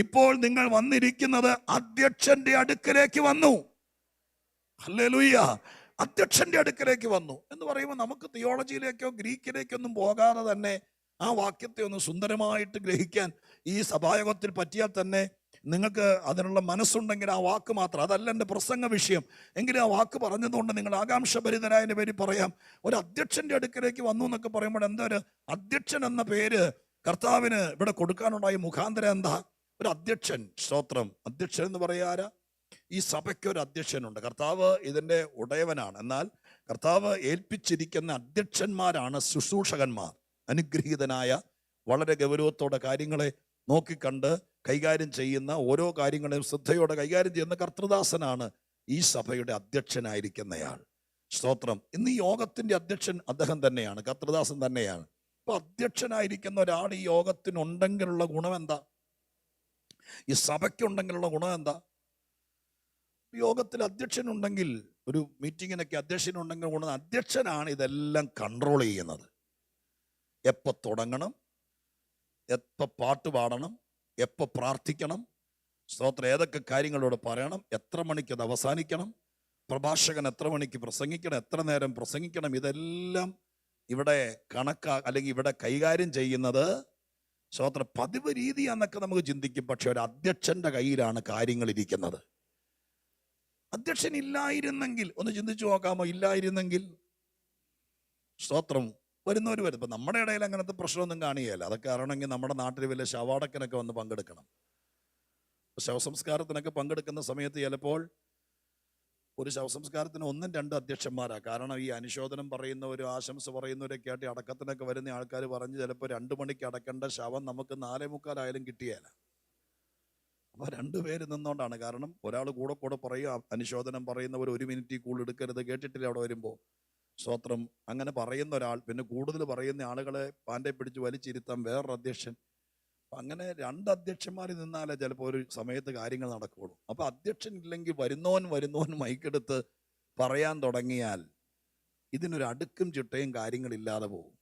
ഇപ്പോൾ നിങ്ങൾ വന്നിരിക്കുന്നത് അധ്യക്ഷന്റെ അടുക്കലേക്ക് വന്നു. ഹല്ലേലൂയ. അധ്യക്ഷന്റെ അടുക്കലേക്ക് വന്നു എന്ന് പറയുമ്പോൾ നമുക്ക് തിയോളജിയിലേക്കോ ഗ്രീക്കിലേക്കോ ഒന്നും പോകാതെ തന്നെ ആ വാക്യത്തെ ഒന്ന് സുന്ദരമായിട്ട് ഗ്രഹിക്കാൻ ഈ സഭായോഗത്തിൽ പറ്റിയാൽ തന്നെ നിങ്ങൾക്ക് അതിനുള്ള മനസ്സുണ്ടെങ്കിൽ ആ വാക്ക് മാത്രം, അതല്ല എൻ്റെ പ്രസംഗ വിഷയം, എങ്കിലും ആ വാക്ക് പറഞ്ഞതുകൊണ്ട് നിങ്ങൾ ആകാംക്ഷഭരിതരായതിൻ്റെ പേര് പറയാം. ഒരു അധ്യക്ഷന്റെ അടുക്കലേക്ക് വന്നു എന്നൊക്കെ പറയുമ്പോൾ എന്താ ഒരു അധ്യക്ഷൻ എന്ന പേര് കർത്താവിന് ഇവിടെ കൊടുക്കാനുണ്ടായ മുഖാന്തരം എന്താ? ഒരു അധ്യക്ഷൻ. സ്തോത്രം. അധ്യക്ഷൻ എന്ന് പറയാരാ? ഈ സഭയ്ക്ക് ഒരു അധ്യക്ഷനുണ്ട്. കർത്താവ് ഇതിൻ്റെ ഉടയവനാണ്. എന്നാൽ കർത്താവ് ഏൽപ്പിച്ചിരിക്കുന്ന അധ്യക്ഷന്മാരാണ് ശുശ്രൂഷകന്മാർ. അനുഗ്രഹീതനായ, വളരെ ഗൗരവത്തോടെ കാര്യങ്ങളെ നോക്കിക്കണ്ട് കൈകാര്യം ചെയ്യുന്ന, ഓരോ കാര്യങ്ങളെയും ശ്രദ്ധയോടെ കൈകാര്യം ചെയ്യുന്ന കർത്തൃദാസനാണ് ഈ സഭയുടെ അധ്യക്ഷനായിരിക്കുന്നയാൾ. സ്തോത്രം. ഇന്ന് ഈ യോഗത്തിന്റെ അധ്യക്ഷൻ അദ്ദേഹം തന്നെയാണ്, കർത്തൃദാസൻ തന്നെയാണ്. അപ്പൊ അധ്യക്ഷനായിരിക്കുന്ന ഒരാൾ ഈ യോഗത്തിനുണ്ടെങ്കിലുള്ള ഗുണം എന്താ? ഈ സഭയ്ക്കുണ്ടെങ്കിലുള്ള ഗുണം എന്താ? യോഗത്തിൽ അധ്യക്ഷനുണ്ടെങ്കിൽ, ഒരു മീറ്റിങ്ങിനൊക്കെ അധ്യക്ഷനുണ്ടെങ്കിൽ ഗുണം, അധ്യക്ഷനാണ് ഇതെല്ലാം കൺട്രോൾ ചെയ്യുന്നത്. എപ്പോൾ തുടങ്ങണം, എപ്പോൾ പാട്ട് പാടണം, എപ്പോൾ പ്രാർത്ഥിക്കണം, സ്തോത്രം, ഏതൊക്കെ കാര്യങ്ങളോട് പറയണം, എത്ര മണിക്ക് അത് അവസാനിക്കണം, പ്രഭാഷകൻ എത്ര മണിക്ക് പ്രസംഗിക്കണം, എത്ര നേരം പ്രസംഗിക്കണം, ഇതെല്ലാം ഇവിടെ അല്ലെങ്കിൽ ഇവിടെ കൈകാര്യം ചെയ്യുന്നത് സ്തോത്രം പതിവ് രീതിയാന്നൊക്കെ നമുക്ക് ചിന്തിക്കും. പക്ഷെ ഒരു അധ്യക്ഷന്റെ കയ്യിലാണ് കാര്യങ്ങൾ ഇരിക്കുന്നത്. അധ്യക്ഷൻ ഇല്ലായിരുന്നെങ്കിൽ ഒന്ന് ചിന്തിച്ചു നോക്കാമോ? ഇല്ലായിരുന്നെങ്കിൽ സ്തോത്രം വരുന്നവർ വരും. ഇപ്പം നമ്മുടെ ഇടയിൽ അങ്ങനത്തെ പ്രശ്നമൊന്നും കാണുകയില്ല. അതൊക്കെ അറിയണമെങ്കിൽ നമ്മുടെ നാട്ടിൽ വലിയ ശവാടക്കനൊക്കെ വന്ന് പങ്കെടുക്കണം. ശവസംസ്കാരത്തിനൊക്കെ പങ്കെടുക്കുന്ന സമയത്ത് ചിലപ്പോൾ ഒരു ശവസംസ്കാരത്തിന് 1-2 അധ്യക്ഷന്മാരാണ്. കാരണം ഈ അനുശോചനം പറയുന്നവരും ആശംസ പറയുന്നവരൊക്കെ ആയിട്ട് അടക്കത്തിനൊക്കെ വരുന്ന ആൾക്കാർ പറഞ്ഞ് ചിലപ്പോൾ 2 മണിക്ക് അടക്കേണ്ട ശവം നമുക്ക് 4:45 കിട്ടിയാല. അപ്പോൾ 2 പേര് നിന്നുകൊണ്ടാണ്. കാരണം ഒരാൾ കൂടെ പറയും, അനുശോചനം പറയുന്നവർ 1 മിനിറ്റ് കൂടുതൽ എടുക്കരുത്, കേട്ടിട്ടില്ല അവിടെ വരുമ്പോൾ. സ്തോത്രം. അങ്ങനെ പറയുന്ന ഒരാൾ, പിന്നെ കൂടുതൽ പറയുന്ന ആളുകളെ പാൻ്റെ പിടിച്ച് വലിച്ചിരുത്താൻ വേറൊരു അധ്യക്ഷൻ. അങ്ങനെ 2 അധ്യക്ഷന്മാർ നിന്നാലേ ചിലപ്പോൾ ഒരു സമയത്ത് കാര്യങ്ങൾ നടക്കുകയുള്ളൂ. അപ്പോൾ അധ്യക്ഷൻ ഇല്ലെങ്കിൽ വരുന്നവൻ മൈക്കെടുത്ത് പറയാൻ തുടങ്ങിയാൽ ഇതിനൊരു അടുക്കും ചിട്ടയും കാര്യങ്ങളില്ലാതെ പോകും.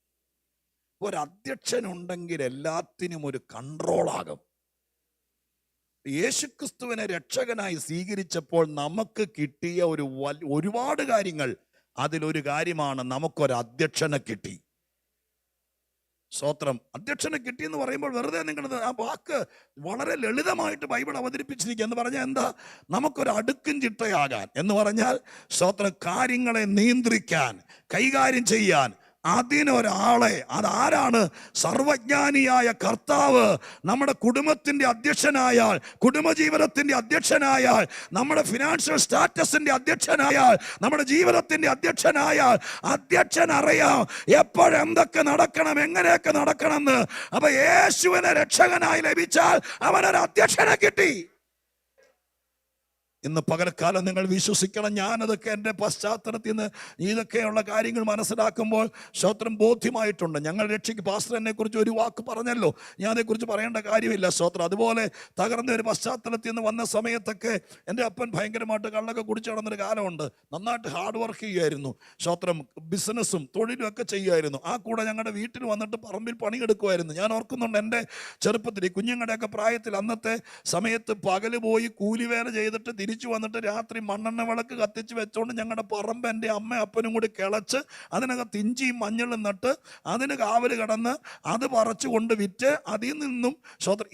ഒരു അധ്യക്ഷൻ ഉണ്ടെങ്കിൽ എല്ലാത്തിനും ഒരു കൺട്രോളാകും. യേശുക്രിസ്തുവിനെ രക്ഷകനായി സ്വീകരിച്ചപ്പോൾ നമുക്ക് കിട്ടിയ ഒരുപാട് കാര്യങ്ങൾ, അതിലൊരു കാര്യമാണ് നമുക്കൊരു അധ്യക്ഷനെ കിട്ടി. സ്തോത്രം. അധ്യക്ഷനെ കിട്ടി എന്ന് പറയുമ്പോൾ വെറുതെ നിങ്ങളത് ആ വാക്ക് വളരെ ലളിതമായിട്ട് ബൈബിൾ അവതരിപ്പിച്ചിരിക്കുക. എന്ന് പറഞ്ഞാൽ എന്താ? നമുക്കൊരു അടുക്കും ചിട്ടയാകാൻ എന്ന് പറഞ്ഞാൽ സ്തോത്രം, കാര്യങ്ങളെ നിയന്ത്രിക്കാൻ, കൈകാര്യം ചെയ്യാൻ അതിനൊരാളെ, അതാരാണ്? സർവജ്ഞാനിയായ കർത്താവ് നമ്മുടെ കുടുംബത്തിന്റെ അധ്യക്ഷനായാൽ, കുടുംബജീവിതത്തിന്റെ അധ്യക്ഷനായാൽ, നമ്മുടെ ഫിനാൻഷ്യൽ സ്റ്റാറ്റസിന്റെ അധ്യക്ഷനായാൽ, നമ്മുടെ ജീവിതത്തിന്റെ അധ്യക്ഷനായാൽ, അധ്യക്ഷൻ അറിയാം എപ്പോഴെന്തൊക്കെ നടക്കണം, എങ്ങനെയൊക്കെ നടക്കണം എന്ന്. അപ്പൊ യേശുവിനെ രക്ഷകനായി ലഭിച്ചാൽ അവനൊരു അധ്യക്ഷനെ കിട്ടി. ഇന്ന് പകൽക്കാലം നിങ്ങൾ വിശ്വസിക്കണം, ഞാനതൊക്കെ എൻ്റെ പശ്ചാത്തലത്തിൽ നിന്ന് ഇതൊക്കെയുള്ള കാര്യങ്ങൾ മനസ്സിലാക്കുമ്പോൾ സ്തോത്രം ബോധ്യമായിട്ടുണ്ട്. ഞങ്ങൾ രക്ഷയ്ക്ക് പാസ്റ്റർ എന്നെക്കുറിച്ച് ഒരു വാക്ക് പറഞ്ഞല്ലോ, ഞാൻ അതേക്കുറിച്ച് പറയേണ്ട കാര്യമില്ല. സ്തോത്രം. അതുപോലെ തകർന്ന ഒരു പശ്ചാത്തലത്തിൽ നിന്ന് വന്ന സമയത്തൊക്കെ എൻ്റെ അപ്പൻ ഭയങ്കരമായിട്ട് കള്ളൊക്കെ കുടിച്ച് നടന്നൊരു കാലമുണ്ട്. നന്നായിട്ട് ഹാർഡ് വർക്ക് ചെയ്യുമായിരുന്നു. സ്തോത്രം. ബിസിനസ്സും തൊഴിലും ഒക്കെ ചെയ്യുമായിരുന്നു. ആ കൂടെ ഞങ്ങളുടെ വീട്ടിൽ വന്നിട്ട് പറമ്പിൽ പണിയെടുക്കുമായിരുന്നു. ഞാൻ ഓർക്കുന്നുണ്ട്, എൻ്റെ ചെറുപ്പത്തിൽ കുഞ്ഞുങ്ങളുടെയൊക്കെ പ്രായത്തിൽ അന്നത്തെ സമയത്ത് പകല് പോയി കൂലിവേല ചെയ്തിട്ട് തിരിച്ചു വന്നിട്ട് രാത്രി മണ്ണെണ്ണ വിളക്ക് കത്തിച്ച് വെച്ചോണ്ട് ഞങ്ങളുടെ പറമ്പ് എൻ്റെ അമ്മ അപ്പനും കൂടി കിളച്ച് അതിനകത്ത് ഇഞ്ചിയും മഞ്ഞളും നട്ട് അതിന് കാവല് കിടന്ന് അത് പറിച്ചു കൊണ്ട് വിറ്റ് അതിൽ നിന്നും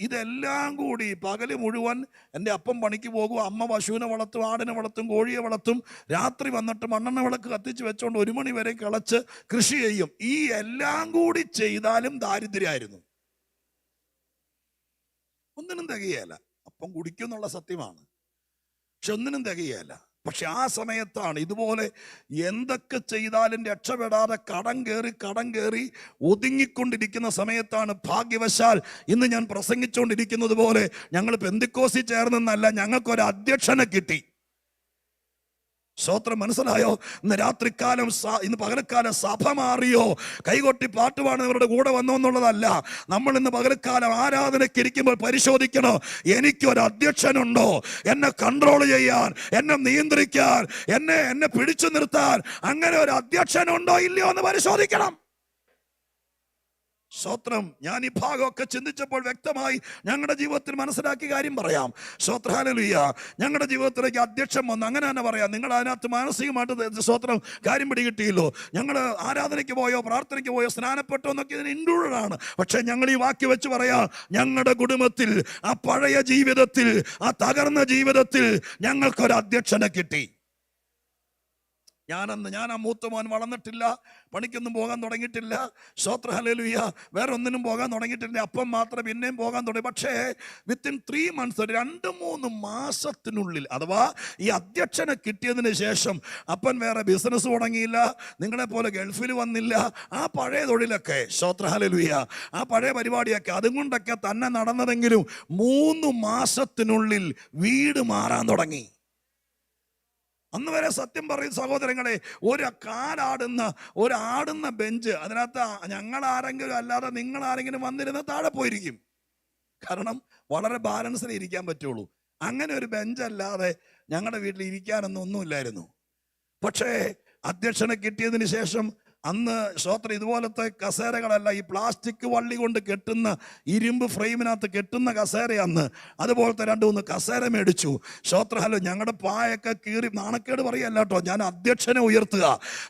ഇതെല്ലാം കൂടി പകല് മുഴുവൻ എൻ്റെ അപ്പം പണിക്ക് പോകും, അമ്മ പശുവിനെ വളർത്തും, ആടിനെ വളർത്തും, കോഴിയെ വളർത്തും, രാത്രി വന്നിട്ട് മണ്ണെണ്ണ വിളക്ക് കത്തിച്ച് വെച്ചോണ്ട് 1 മണി വരെ കിളച്ച് കൃഷി ചെയ്യും. ഈ എല്ലാം കൂടി ചെയ്താലും ദാരിദ്ര്യമായിരുന്നു. ഒന്നിനും തികയല്ല. അപ്പം കുടിക്കും എന്നുള്ള സത്യമാണ്, പക്ഷെ ഒന്നിനും തികയല്ല. പക്ഷെ ആ സമയത്താണ് ഇതുപോലെ എന്തൊക്കെ ചെയ്താലും രക്ഷപ്പെടാതെ കടം കയറി ഒതുങ്ങിക്കൊണ്ടിരിക്കുന്ന സമയത്താണ് ഭാഗ്യവശാൽ ഇന്ന് ഞാൻ പ്രസംഗിച്ചുകൊണ്ടിരിക്കുന്നത് പോലെ ഞങ്ങൾ പെന്തിക്കോസിൽ ചേർന്നെന്നല്ല, ഞങ്ങൾക്കൊരു അധ്യക്ഷനെ കിട്ടി. സ്തോത്രം, മനസ്സിലായോ? ഇന്ന് രാത്രികാലം ഇന്ന് പകൽക്കാലം സഭ മാറിയോ, കൈകൊട്ടി പാട്ടുപാടുന്നവരുടെ കൂടെ വന്നോ എന്നുള്ളതല്ല. നമ്മൾ ഇന്ന് പകൽക്കാലം ആരാധനയ്ക്ക് ഇരിക്കുമ്പോൾ പരിശോധിക്കണോ, എനിക്കൊരു അധ്യക്ഷനുണ്ടോ എന്നെ കൺട്രോൾ ചെയ്യാൻ, എന്നെ നിയന്ത്രിക്കാൻ, എന്നെ പിടിച്ചു നിർത്താൻ? അങ്ങനെ ഒരു അധ്യക്ഷനുണ്ടോ ഇല്ലയോ എന്ന് പരിശോധിക്കണം. സ്തോത്രം. ഞാൻ ഈ ഭാഗമൊക്കെ ചിന്തിച്ചപ്പോൾ വ്യക്തമായി ഞങ്ങളുടെ ജീവിതത്തിൽ മനസ്സിലാക്കിയ കാര്യം പറയാം. സ്തോത്രം, ഹല്ലേലൂയ. ഞങ്ങളുടെ ജീവിതത്തിലേക്ക് അധ്യക്ഷൻ വന്നു, അങ്ങനെ തന്നെ പറയാം. നിങ്ങൾ അതിനകത്ത് മാനസികമായിട്ട് സ്തോത്രം കാര്യം പിടികിട്ടിയല്ലോ. ഞങ്ങൾ ആരാധനയ്ക്ക് പോയോ, പ്രാർത്ഥനയ്ക്ക് പോയോ, സ്നാനപ്പെട്ടോ എന്നൊക്കെ ഇതിന് ഇൻക്ലൂഡഡ് ആണ്. പക്ഷെ ഞങ്ങൾ ഈ വാക്യം വെച്ച് പറയാം, ഞങ്ങളുടെ കുടുംബത്തിൽ, ആ പഴയ ജീവിതത്തിൽ, ആ തകർന്ന ജീവിതത്തിൽ ഞങ്ങൾക്കൊരു അധ്യക്ഷനെ കിട്ടി. ഞാൻ ആ മൂത്ത മോൻ വളർന്നിട്ടില്ല, പണിക്കൊന്നും പോകാൻ തുടങ്ങിയിട്ടില്ല. സ്തോത്രം, ഹല്ലേലൂയ. വേറെ ഒന്നിനും പോകാൻ തുടങ്ങിയിട്ടില്ല. അപ്പം മാത്രം പിന്നെയും പോകാൻ തുടങ്ങി. പക്ഷേ വിത്തിൻ 3 months, 2-3 മാസത്തിനുള്ളിൽ, അഥവാ ഈ അധ്യക്ഷനെ കിട്ടിയതിന് ശേഷം അപ്പൻ വേറെ ബിസിനസ് തുടങ്ങിയില്ല, നിങ്ങളെ പോലെ ഗൾഫിൽ വന്നില്ല. ആ പഴയ തൊഴിലൊക്കെ, സ്തോത്രം, ഹല്ലേലൂയ, ആ പഴയ പരിപാടിയൊക്കെ അതുകൊണ്ടൊക്കെ തന്നെ നടന്നതെങ്കിലും 3 മാസത്തിനുള്ളിൽ വീട് മാറാൻ തുടങ്ങി. അന്ന് വരെ സത്യം പറയും സഹോദരങ്ങളെ, ഒരാടുന്ന ബെഞ്ച്, അതിനകത്ത് ഞങ്ങളാരെങ്കിലും അല്ലാതെ നിങ്ങളാരെങ്കിലും വന്നിരുന്ന താഴെ പോയിരിക്കും. കാരണം വളരെ ബാലൻസിൽ ഇരിക്കാൻ പറ്റുള്ളൂ. അങ്ങനെ ഒരു ബെഞ്ചല്ലാതെ ഞങ്ങളുടെ വീട്ടിൽ ഇരിക്കാനൊന്നും ഒന്നുമില്ലായിരുന്നു. പക്ഷേ അധ്യക്ഷനെ കിട്ടിയതിന് ശേഷം അന്ന് സ്തോത്രം ഇതുപോലത്തെ കസേരകളല്ല, ഈ പ്ലാസ്റ്റിക് വള്ളി കൊണ്ട് കെട്ടുന്ന, ഇരുമ്പ് ഫ്രെയിമിനകത്ത് കെട്ടുന്ന കസേര അന്ന്. അതുപോലത്തെ 2-3 കസേര മേടിച്ചു. സ്തോത്രം, ഹലോ. ഞങ്ങളുടെ പായൊക്കെ കീറി, നാണക്കേട് പറയല്ല കേട്ടോ, ഞാൻ അധ്യക്ഷനെ ഉയർത്തുക.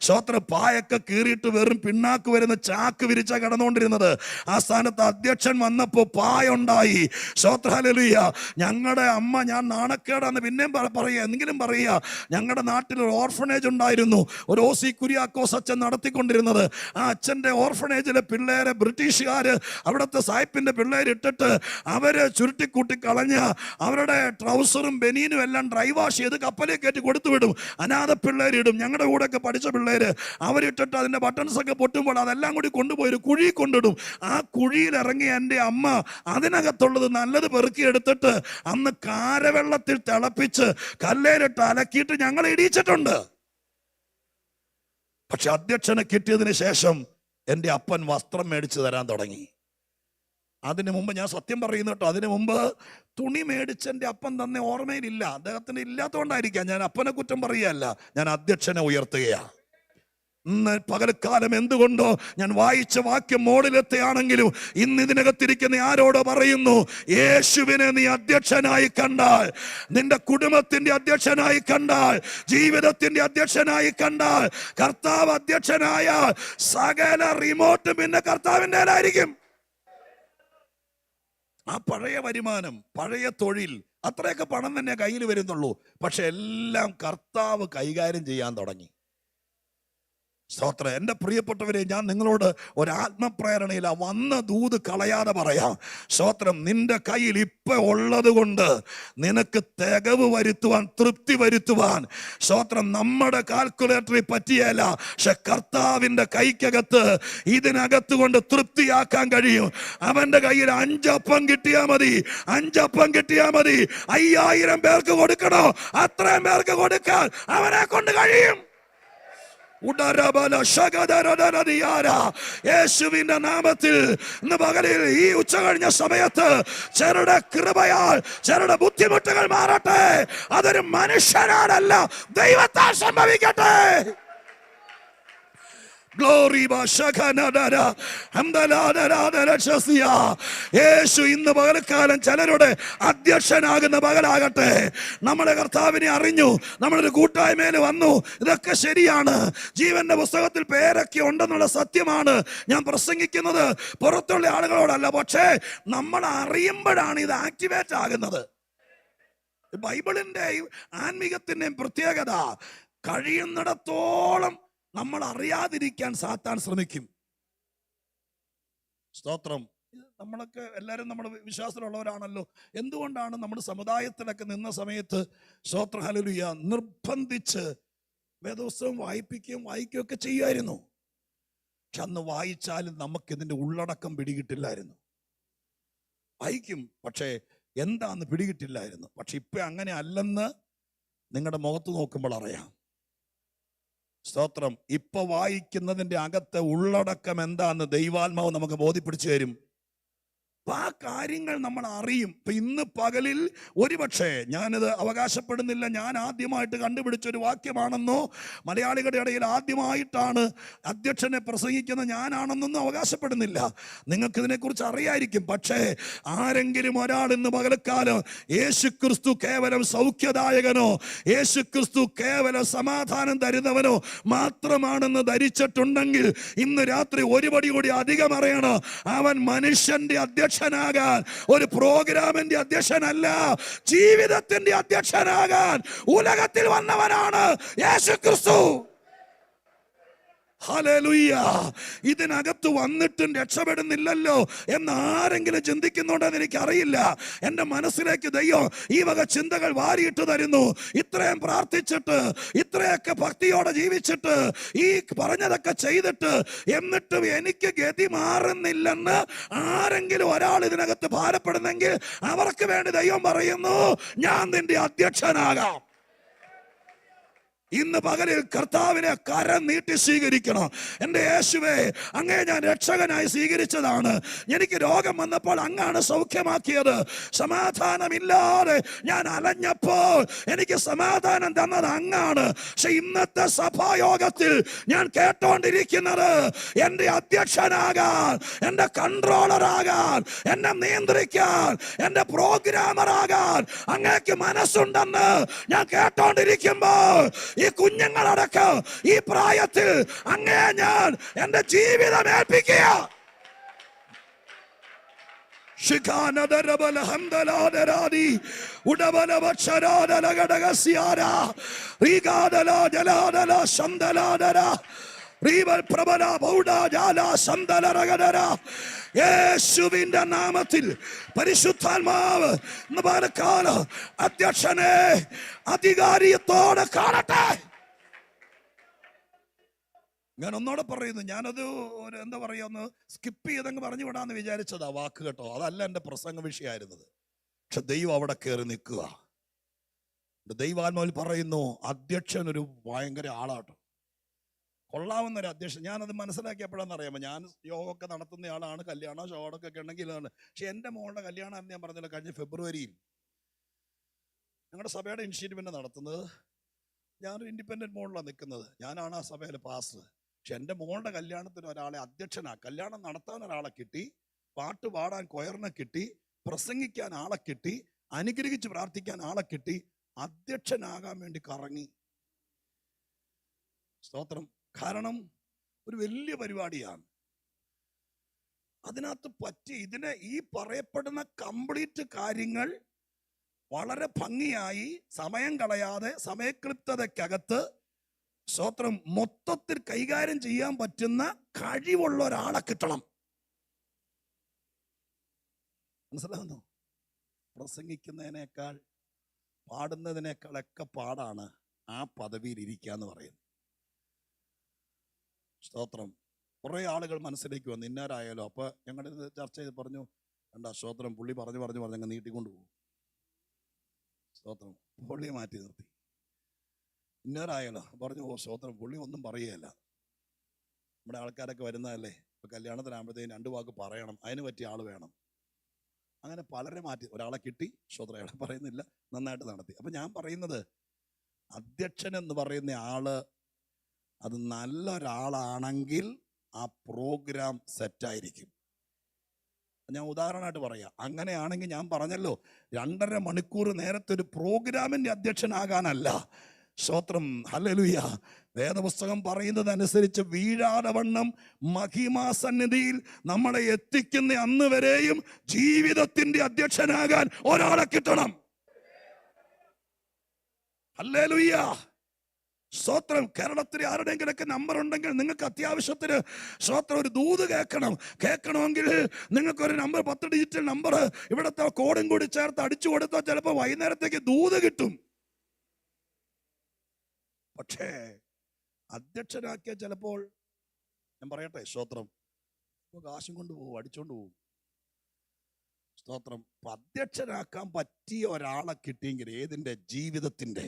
സ്തോത്രം, പായൊക്കെ കീറിയിട്ട് വെറും പിണ്ണാക്ക് വരുന്ന ചാക്ക് വിരിച്ച കിടന്നുകൊണ്ടിരുന്നത്. ആ സ്ഥാനത്ത് അധ്യക്ഷൻ വന്നപ്പോൾ പായുണ്ടായി. സ്തോത്രം, ഹല്ലേലൂയ. ഞങ്ങളുടെ അമ്മ, ഞാൻ നാണക്കേടാന്ന് പിന്നെയും പറയുക, എന്തെങ്കിലും പറയുക, ഞങ്ങളുടെ നാട്ടിൽ ഒരു ഓർഫനേജ് ഉണ്ടായിരുന്നു, ഒരു OC കുര്യാക്കോസ് അച്ഛൻ നടത്തി കൊണ്ടിരുന്നത്. ആ അച്ഛൻ്റെ ഓർഫനേജിലെ പിള്ളേരെ ബ്രിട്ടീഷുകാര്, അവിടുത്തെ സായിപ്പിന്റെ പിള്ളേര് ഇട്ടിട്ട് അവര് ചുരുട്ടിക്കൂട്ടി കളഞ്ഞ അവരുടെ ട്രൗസറും ബനീനും എല്ലാം ഡ്രൈ വാഷ് ചെയ്ത് കപ്പലിൽ കയറ്റി കൊടുത്തു വിടും. അനാഥ പിള്ളേരിടും. ഞങ്ങളുടെ കൂടെയൊക്കെ പഠിച്ച പിള്ളേര് അവരിട്ടിട്ട് അതിന്റെ ബട്ടൺസ് ഒക്കെ പൊട്ടുമ്പോൾ അതെല്ലാം കൂടി കൊണ്ടുപോയി ഒരു കുഴി കൊണ്ടിടും. ആ കുഴിയിൽ ഇറങ്ങി എൻ്റെ അമ്മ അതിനകത്തുള്ളത് നല്ലത് പെറുക്കിയെടുത്തിട്ട് അന്ന് കാരവെള്ളത്തിൽ തിളപ്പിച്ച് കല്ലേലിട്ട് അലക്കിയിട്ട് ഞങ്ങളെ ഇടിയിച്ചിട്ടുണ്ട്. പക്ഷെ അധ്യക്ഷനെ കിട്ടിയതിന് ശേഷം എൻ്റെ അപ്പൻ വസ്ത്രം മേടിച്ചു തരാൻ തുടങ്ങി. അതിനു മുമ്പ്, ഞാൻ സത്യം പറയുന്നു കേട്ടോ, അതിനു മുമ്പ് തുണി മേടിച്ച് എൻ്റെ അപ്പൻ തന്നെ ഓർമ്മയിലില്ല. അദ്ദേഹത്തിന് ഇല്ലാത്തതുകൊണ്ടായിരിക്കാം. ഞാൻ അപ്പനെ കുറ്റം പറയുകയല്ല, ഞാൻ അധ്യക്ഷനെ ഉയർത്തുകയാണ്. ഇന്ന് പകൽക്കാലം എന്തുകൊണ്ടോ ഞാൻ വായിച്ച വാക്യം മോളിലെത്തുകയാണെങ്കിലും ഇന്ന് ഇതിനകത്തിരിക്കുന്ന ആരോടോ പറയുന്നു, യേശുവിനെ നീ അധ്യക്ഷനായി കണ്ടാൽ, നിന്റെ കുടുംബത്തിന്റെ അധ്യക്ഷനായി കണ്ടാൽ, ജീവിതത്തിന്റെ അധ്യക്ഷനായി കണ്ടാൽ, കർത്താവ് അധ്യക്ഷനായാൽ സകല റിമോട്ട് പിന്നെ കർത്താവിൻ്റെതായിരിക്കും. ആ പഴയ വരുമാനം, പഴയ തൊഴിൽ, അത്രയൊക്കെ പണം തന്നെ കയ്യിൽ വരുന്നുള്ളൂ. പക്ഷെ എല്ലാം കർത്താവ് കൈകാര്യം ചെയ്യാൻ തുടങ്ങി. സ്തോത്രം. എൻ്റെ പ്രിയപ്പെട്ടവരെ, ഞാൻ നിങ്ങളോട് ഒരാത്മപ്രേരണയില്ല, വന്ന ദൂത് കളയാതെ പറയാം. സ്തോത്രം. നിന്റെ കയ്യിൽ ഇപ്പൊ ഉള്ളത് കൊണ്ട് നിനക്ക് തികവ് വരുത്തുവാൻ, തൃപ്തി വരുത്തുവാൻ, സ്തോത്രം, നമ്മുടെ കാൽക്കുലേറ്ററിൽ പറ്റിയല്ല, പക്ഷെ കർത്താവിൻ്റെ കൈക്കകത്ത് ഇതിനകത്ത് കൊണ്ട് തൃപ്തിയാക്കാൻ കഴിയും. അവന്റെ കയ്യിൽ 5 അപ്പം കിട്ടിയാൽ മതി, 5 അപ്പം കിട്ടിയാൽ മതി. 5000 പേർക്ക് കൊടുക്കണോ, അത്രയും പേർക്ക് കൊടുക്കാൻ അവനെ കൊണ്ട് കഴിയും. യേശുവിന്റെ നാമത്തിൽ ഇന്ന് പകലിൽ ഈ ഉച്ച കഴിഞ്ഞ സമയത്ത് ചിലരുടെ കൃപയാൽ ചിലരുടെ ബുദ്ധിമുട്ടുകൾ മാറട്ടെ. അതൊരു മനുഷ്യനാണല്ല, ദൈവത്താൽ സംഭവിക്കട്ടെ. യേശു ഇന്ന് പകൽക്കാലം ചിലരുടെ അധ്യക്ഷനാകുന്ന പകലാകട്ടെ. നമ്മളെ കർത്താവിനെ അറിഞ്ഞു, നമ്മളൊരു കൂട്ടായ്മയിൽ വന്നു, ഇതൊക്കെ ശരിയാണ്. ജീവന്റെ പുസ്തകത്തിൽ പേരൊക്കെ ഉണ്ടെന്നുള്ള സത്യമാണ്. ഞാൻ പ്രസംഗിക്കുന്നത് പുറത്തുള്ള ആളുകളോടല്ല, പക്ഷേ നമ്മൾ അറിയുമ്പോഴാണ് ഇത് ആക്ടിവേറ്റ് ആകുന്നത്. ബൈബിളിന്റെയും ആത്മീകത്തിന്റെയും പ്രത്യേകത, കഴിയുന്നിടത്തോളം നമ്മൾ അറിയാതിരിക്കാൻ സാത്താൻ ശ്രമിക്കും. സ്തോത്രം. നമ്മളൊക്കെ എല്ലാവരും നമ്മുടെ വിശ്വാസത്തിലുള്ളവരാണല്ലോ. എന്തുകൊണ്ടാണ് നമ്മുടെ സമുദായത്തിലൊക്കെ നിന്ന സമയത്ത്, സ്തോത്രം, ഹല്ലേലൂയ, നിർബന്ധിച്ച് വേദപുസ്തകം വായിക്കുകയൊക്കെ ചെയ്യുമായിരുന്നു. പക്ഷെ അന്ന് വായിച്ചാലും നമുക്കിതിൻ്റെ ഉള്ളടക്കം പിടികിട്ടില്ലായിരുന്നു. വായിക്കും, പക്ഷേ എന്താന്ന് പിടികിട്ടില്ലായിരുന്നു. പക്ഷെ ഇപ്പം അങ്ങനെ അല്ലെന്ന് നിങ്ങളുടെ മുഖത്ത് നോക്കുമ്പോൾ അറിയാം. സ്തോത്രം. ഇപ്പൊ വായിക്കുന്നതിന്റെ അകത്തെ ഉള്ളടക്കം എന്താന്ന് ദൈവാത്മാവ് നമുക്ക് ബോധ്യപ്പെടുത്തി തരും. ആ കാര്യങ്ങൾ നമ്മൾ അറിയും. ഇപ്പൊ ഇന്ന് പകലിൽ ഒരുപക്ഷെ ഞാനിത് അവകാശപ്പെടുന്നില്ല, ഞാൻ ആദ്യമായിട്ട് കണ്ടുപിടിച്ചൊരു വാക്യമാണെന്നോ മലയാളികളുടെ ഇടയിൽ ആദ്യമായിട്ടാണ് അധ്യക്ഷനെ പ്രസംഗിക്കുന്ന ഞാനാണെന്നൊന്നും അവകാശപ്പെടുന്നില്ല. നിങ്ങൾക്ക് ഇതിനെക്കുറിച്ച് അറിയായിരിക്കും. പക്ഷേ ആരെങ്കിലും ഒരാൾ ഇന്ന് പകൽക്കാലം യേശുക്രിസ്തു കേവലം സൗഖ്യദായകനോ യേശുക്രിസ്തു കേവലം സമാധാനം തരുന്നവനോ മാത്രമാണെന്ന് ധരിച്ചിട്ടുണ്ടെങ്കിൽ ഇന്ന് രാത്രി ഒരു പടി കൂടി അധികം അറിയണം. അവൻ മനുഷ്യന്റെ അധ്യക്ഷനാകാൻ, ഒരു പ്രോഗ്രാമിന്റെ അധ്യക്ഷനല്ല, ജീവിതത്തിന്റെ അധ്യക്ഷനാകാൻ ഉലകത്തിൽ വന്നവനാണ് യേശുക്രിസ്തു. ഹല്ലേലൂയ. ഇതിനകത്ത് വന്നിട്ടും രക്ഷപ്പെടുന്നില്ലല്ലോ എന്ന് ആരെങ്കിലും ചിന്തിക്കുന്നുണ്ടെന്ന് എനിക്കറിയില്ല. എൻ്റെ മനസ്സിലേക്ക് ദൈവം ഈ വക ചിന്തകൾ വാരിയിട്ട് തരുന്നു. ഇത്രയും പ്രാർത്ഥിച്ചിട്ട്, ഇത്രയൊക്കെ ഭക്തിയോടെ ജീവിച്ചിട്ട്, ഈ പറഞ്ഞതൊക്കെ ചെയ്തിട്ട്, എന്നിട്ടും എനിക്ക് ഗതി മാറുന്നില്ലെന്ന് ആരെങ്കിലും ഒരാൾ ഇതിനകത്ത് ഭാരപ്പെടുന്നെങ്കിൽ അവർക്ക് വേണ്ടി ദൈവം പറയുന്നു, ഞാൻ നിന്റെ അധ്യക്ഷനാകാം. ഇന്ന് പകലിൽ കർത്താവിനെ കരം നീട്ടി സ്വീകരിക്കണം. എൻ്റെ യേശുവേ, അങ്ങേ ഞാൻ രക്ഷകനായി സ്വീകരിച്ചതാണ്. എനിക്ക് രോഗം വന്നപ്പോൾ അങ്ങാണ് സൗഖ്യമാക്കിയത്. സമാധാനമില്ലാതെ ഞാൻ അലഞ്ഞപ്പോൾ എനിക്ക് സമാധാനം തന്നത് അങ്ങാണ്. പക്ഷെ ഇന്നത്തെ സഭായോഗത്തിൽ ഞാൻ കേട്ടോണ്ടിരിക്കുന്നത് എൻ്റെ അധ്യക്ഷനാകാൻ, എൻ്റെ കൺട്രോളറാകാൻ, എന്നെ നിയന്ത്രിക്കാൻ, എൻ്റെ പ്രോഗ്രാമറാകാൻ അങ്ങേക്ക് മനസ്സുണ്ടെന്ന് ഞാൻ കേട്ടോണ്ടിരിക്കുമ്പോൾ ഈ കുഞ്ഞുങ്ങളടക്കം ഈ പ്രായത്തിൽ അങ്ങേ ഞാൻ എൻ്റെ ജീവിതം ഏൽപ്പിക്കുക. യേശുവിന്റെ നാമത്തിൽ പരിശുദ്ധാത്മാവ് അധ്യക്ഷനെ അധികാരിയത്തോടെ കാണട്ടെ. ഞാൻ ഒന്നോടെ പറയുന്നു, ഞാനത് എന്താ പറയുക, ഒന്ന് സ്കിപ്പ് ചെയ്തങ്ങ് പറഞ്ഞു വിടാന്ന് വിചാരിച്ചതാ വാക്ക് കേട്ടോ. അതല്ല എൻ്റെ പ്രസംഗ വിഷയമായിരുന്നത്. പക്ഷെ ദൈവം അവിടെ കയറി നിൽക്കുക. ദൈവാത്മാവിൽ പറയുന്നു, അധ്യക്ഷൻ ഒരു ഭയങ്കര ആളാട്ടോ, കൊള്ളാവുന്നൊരു അധ്യക്ഷൻ. ഞാനത് മനസ്സിലാക്കിയപ്പോഴാന്ന് അറിയാമോ, ഞാൻ യോഗമൊക്കെ നടത്തുന്ന ആളാണ്, കല്യാണം ഷോടൊക്കെ ഉണ്ടെങ്കിൽ ഇതാണ്. പക്ഷെ എൻ്റെ മോളുടെ കല്യാണം ഞാൻ പറഞ്ഞില്ല, കഴിഞ്ഞ ഫെബ്രുവരിയിൽ ഞങ്ങളുടെ സഭയുടെ ഇനിഷ്യേറ്റീവിനെ നടത്തുന്നത്. ഞാനൊരു ഇൻഡിപെൻഡൻറ്റ് മോളിലാണ് നിൽക്കുന്നത്, ഞാനാണ് ആ സഭയിലെ പാസ്റ്റർ. പക്ഷെ എൻ്റെ മോളുടെ കല്യാണത്തിന് ഒരാളെ അധ്യക്ഷനാണ്, കല്യാണം നടത്താൻ ഒരാളെ കിട്ടി, പാട്ട് പാടാൻ കൊയറിനെ കിട്ടി, പ്രസംഗിക്കാൻ ആളെ കിട്ടി, അനുഗ്രഹിച്ച് പ്രാർത്ഥിക്കാൻ ആളെ കിട്ടി, അധ്യക്ഷനാകാൻ വേണ്ടി കറങ്ങി. സ്തോത്രം. കാരണം ഒരു വലിയ പരിപാടിയാണ്. അതിനകത്ത് പറ്റി ഈ പറയപ്പെടുന്ന കംപ്ലീറ്റ് കാര്യങ്ങൾ വളരെ ഭംഗിയായി സമയം കളയാതെ സമയക്ലിപ്തതയ്ക്കകത്ത് സ്തോത്രം മൊത്തത്തിൽ കൈകാര്യം ചെയ്യാൻ പറ്റുന്ന കഴിവുള്ള ഒരാളെ കിട്ടണം. മനസ്സിലാവുന്നു? പ്രസംഗിക്കുന്നതിനേക്കാൾ പാടുന്നതിനേക്കാളൊക്കെ പാടാണ് ആ പദവിയിൽ ഇരിക്കുക എന്ന് പറയുന്നത്. സ്തോത്രം. കുറേ ആളുകൾ മനസ്സിലേക്ക് വന്നു, ഇന്നാരായാലോ. അപ്പോൾ ഞങ്ങളുടെ ചർച്ച ചെയ്ത് പറഞ്ഞു, വേണ്ട സ്തോത്രം, പുള്ളി പറഞ്ഞു അങ്ങ് നീട്ടിക്കൊണ്ട് പോകും. സ്തോത്രം. പുള്ളിയെ മാറ്റി നിർത്തി. ഇന്നരായാലോ പറഞ്ഞു, ഓ സ്തോത്രം, പുള്ളി ഒന്നും പറയുകയല്ല. നമ്മുടെ ആൾക്കാരൊക്കെ വരുന്നതല്ലേ, ഇപ്പോൾ കല്യാണത്തിനാകുമ്പോഴത്തേക്കും 2 വാക്ക് പറയണം, അതിന് പറ്റിയ ആൾ വേണം. അങ്ങനെ പലരെ മാറ്റി. ഒരാളെ കിട്ടി, സ്തോത്രം, അയാളെ പറയുന്നില്ല, നന്നായിട്ട് നടത്തി. അപ്പം ഞാൻ പറയുന്നത്, അധ്യക്ഷൻ എന്ന് പറയുന്ന ആള് അത് നല്ലൊരാളാണെങ്കിൽ ആ പ്രോഗ്രാം സെറ്റായിരിക്കും. ഞാൻ ഉദാഹരണമായിട്ട് പറയാം. അങ്ങനെയാണെങ്കിൽ ഞാൻ പറഞ്ഞല്ലോ, 2.5 മണിക്കൂർ നേരത്തെ ഒരു പ്രോഗ്രാമിൻ്റെ അധ്യക്ഷനാകാനല്ല. സ്തോത്രം. ഹല്ലേലൂയ. വേദപുസ്തകം പറയുന്നതനുസരിച്ച് വീഴാതെ വണ്ണം മഹിമാസന്നിധിയിൽ നമ്മളെ എത്തിക്കുന്ന അന്ന് വരെയും ജീവിതത്തിന്റെ അധ്യക്ഷനാകാൻ ഒരാളെ കിട്ടണം. ഹല്ലേലൂയ. സ്തോത്രം. കേരളത്തിൽ ആരുടെയെങ്കിലൊക്കെ നമ്പർ ഉണ്ടെങ്കിൽ നിങ്ങൾക്ക് അത്യാവശ്യത്തിന് സ്തോത്രം ഒരു ദൂത് കേൾക്കണമെങ്കിൽ നിങ്ങൾക്കൊരു നമ്പർ, 10 ഡിജിറ്റൽ നമ്പർ ഇവിടുത്തെ കോഡും കൂടി ചേർത്ത് അടിച്ചു കൊടുത്താൽ ചിലപ്പോൾ വൈകുന്നേരത്തേക്ക് ദൂത് കിട്ടും. പക്ഷേ അധ്യക്ഷനാക്കിയ ചിലപ്പോൾ ഞാൻ പറയട്ടെ, സ്തോത്രം, കാശും കൊണ്ട് പോകും, അടിച്ചോണ്ട് പോകും. സ്തോത്രം. അധ്യക്ഷനാക്കാൻ പറ്റിയ ഒരാളെ കിട്ടിയെങ്കിൽ ഏതിൻ്റെ ജീവിതത്തിൻ്റെ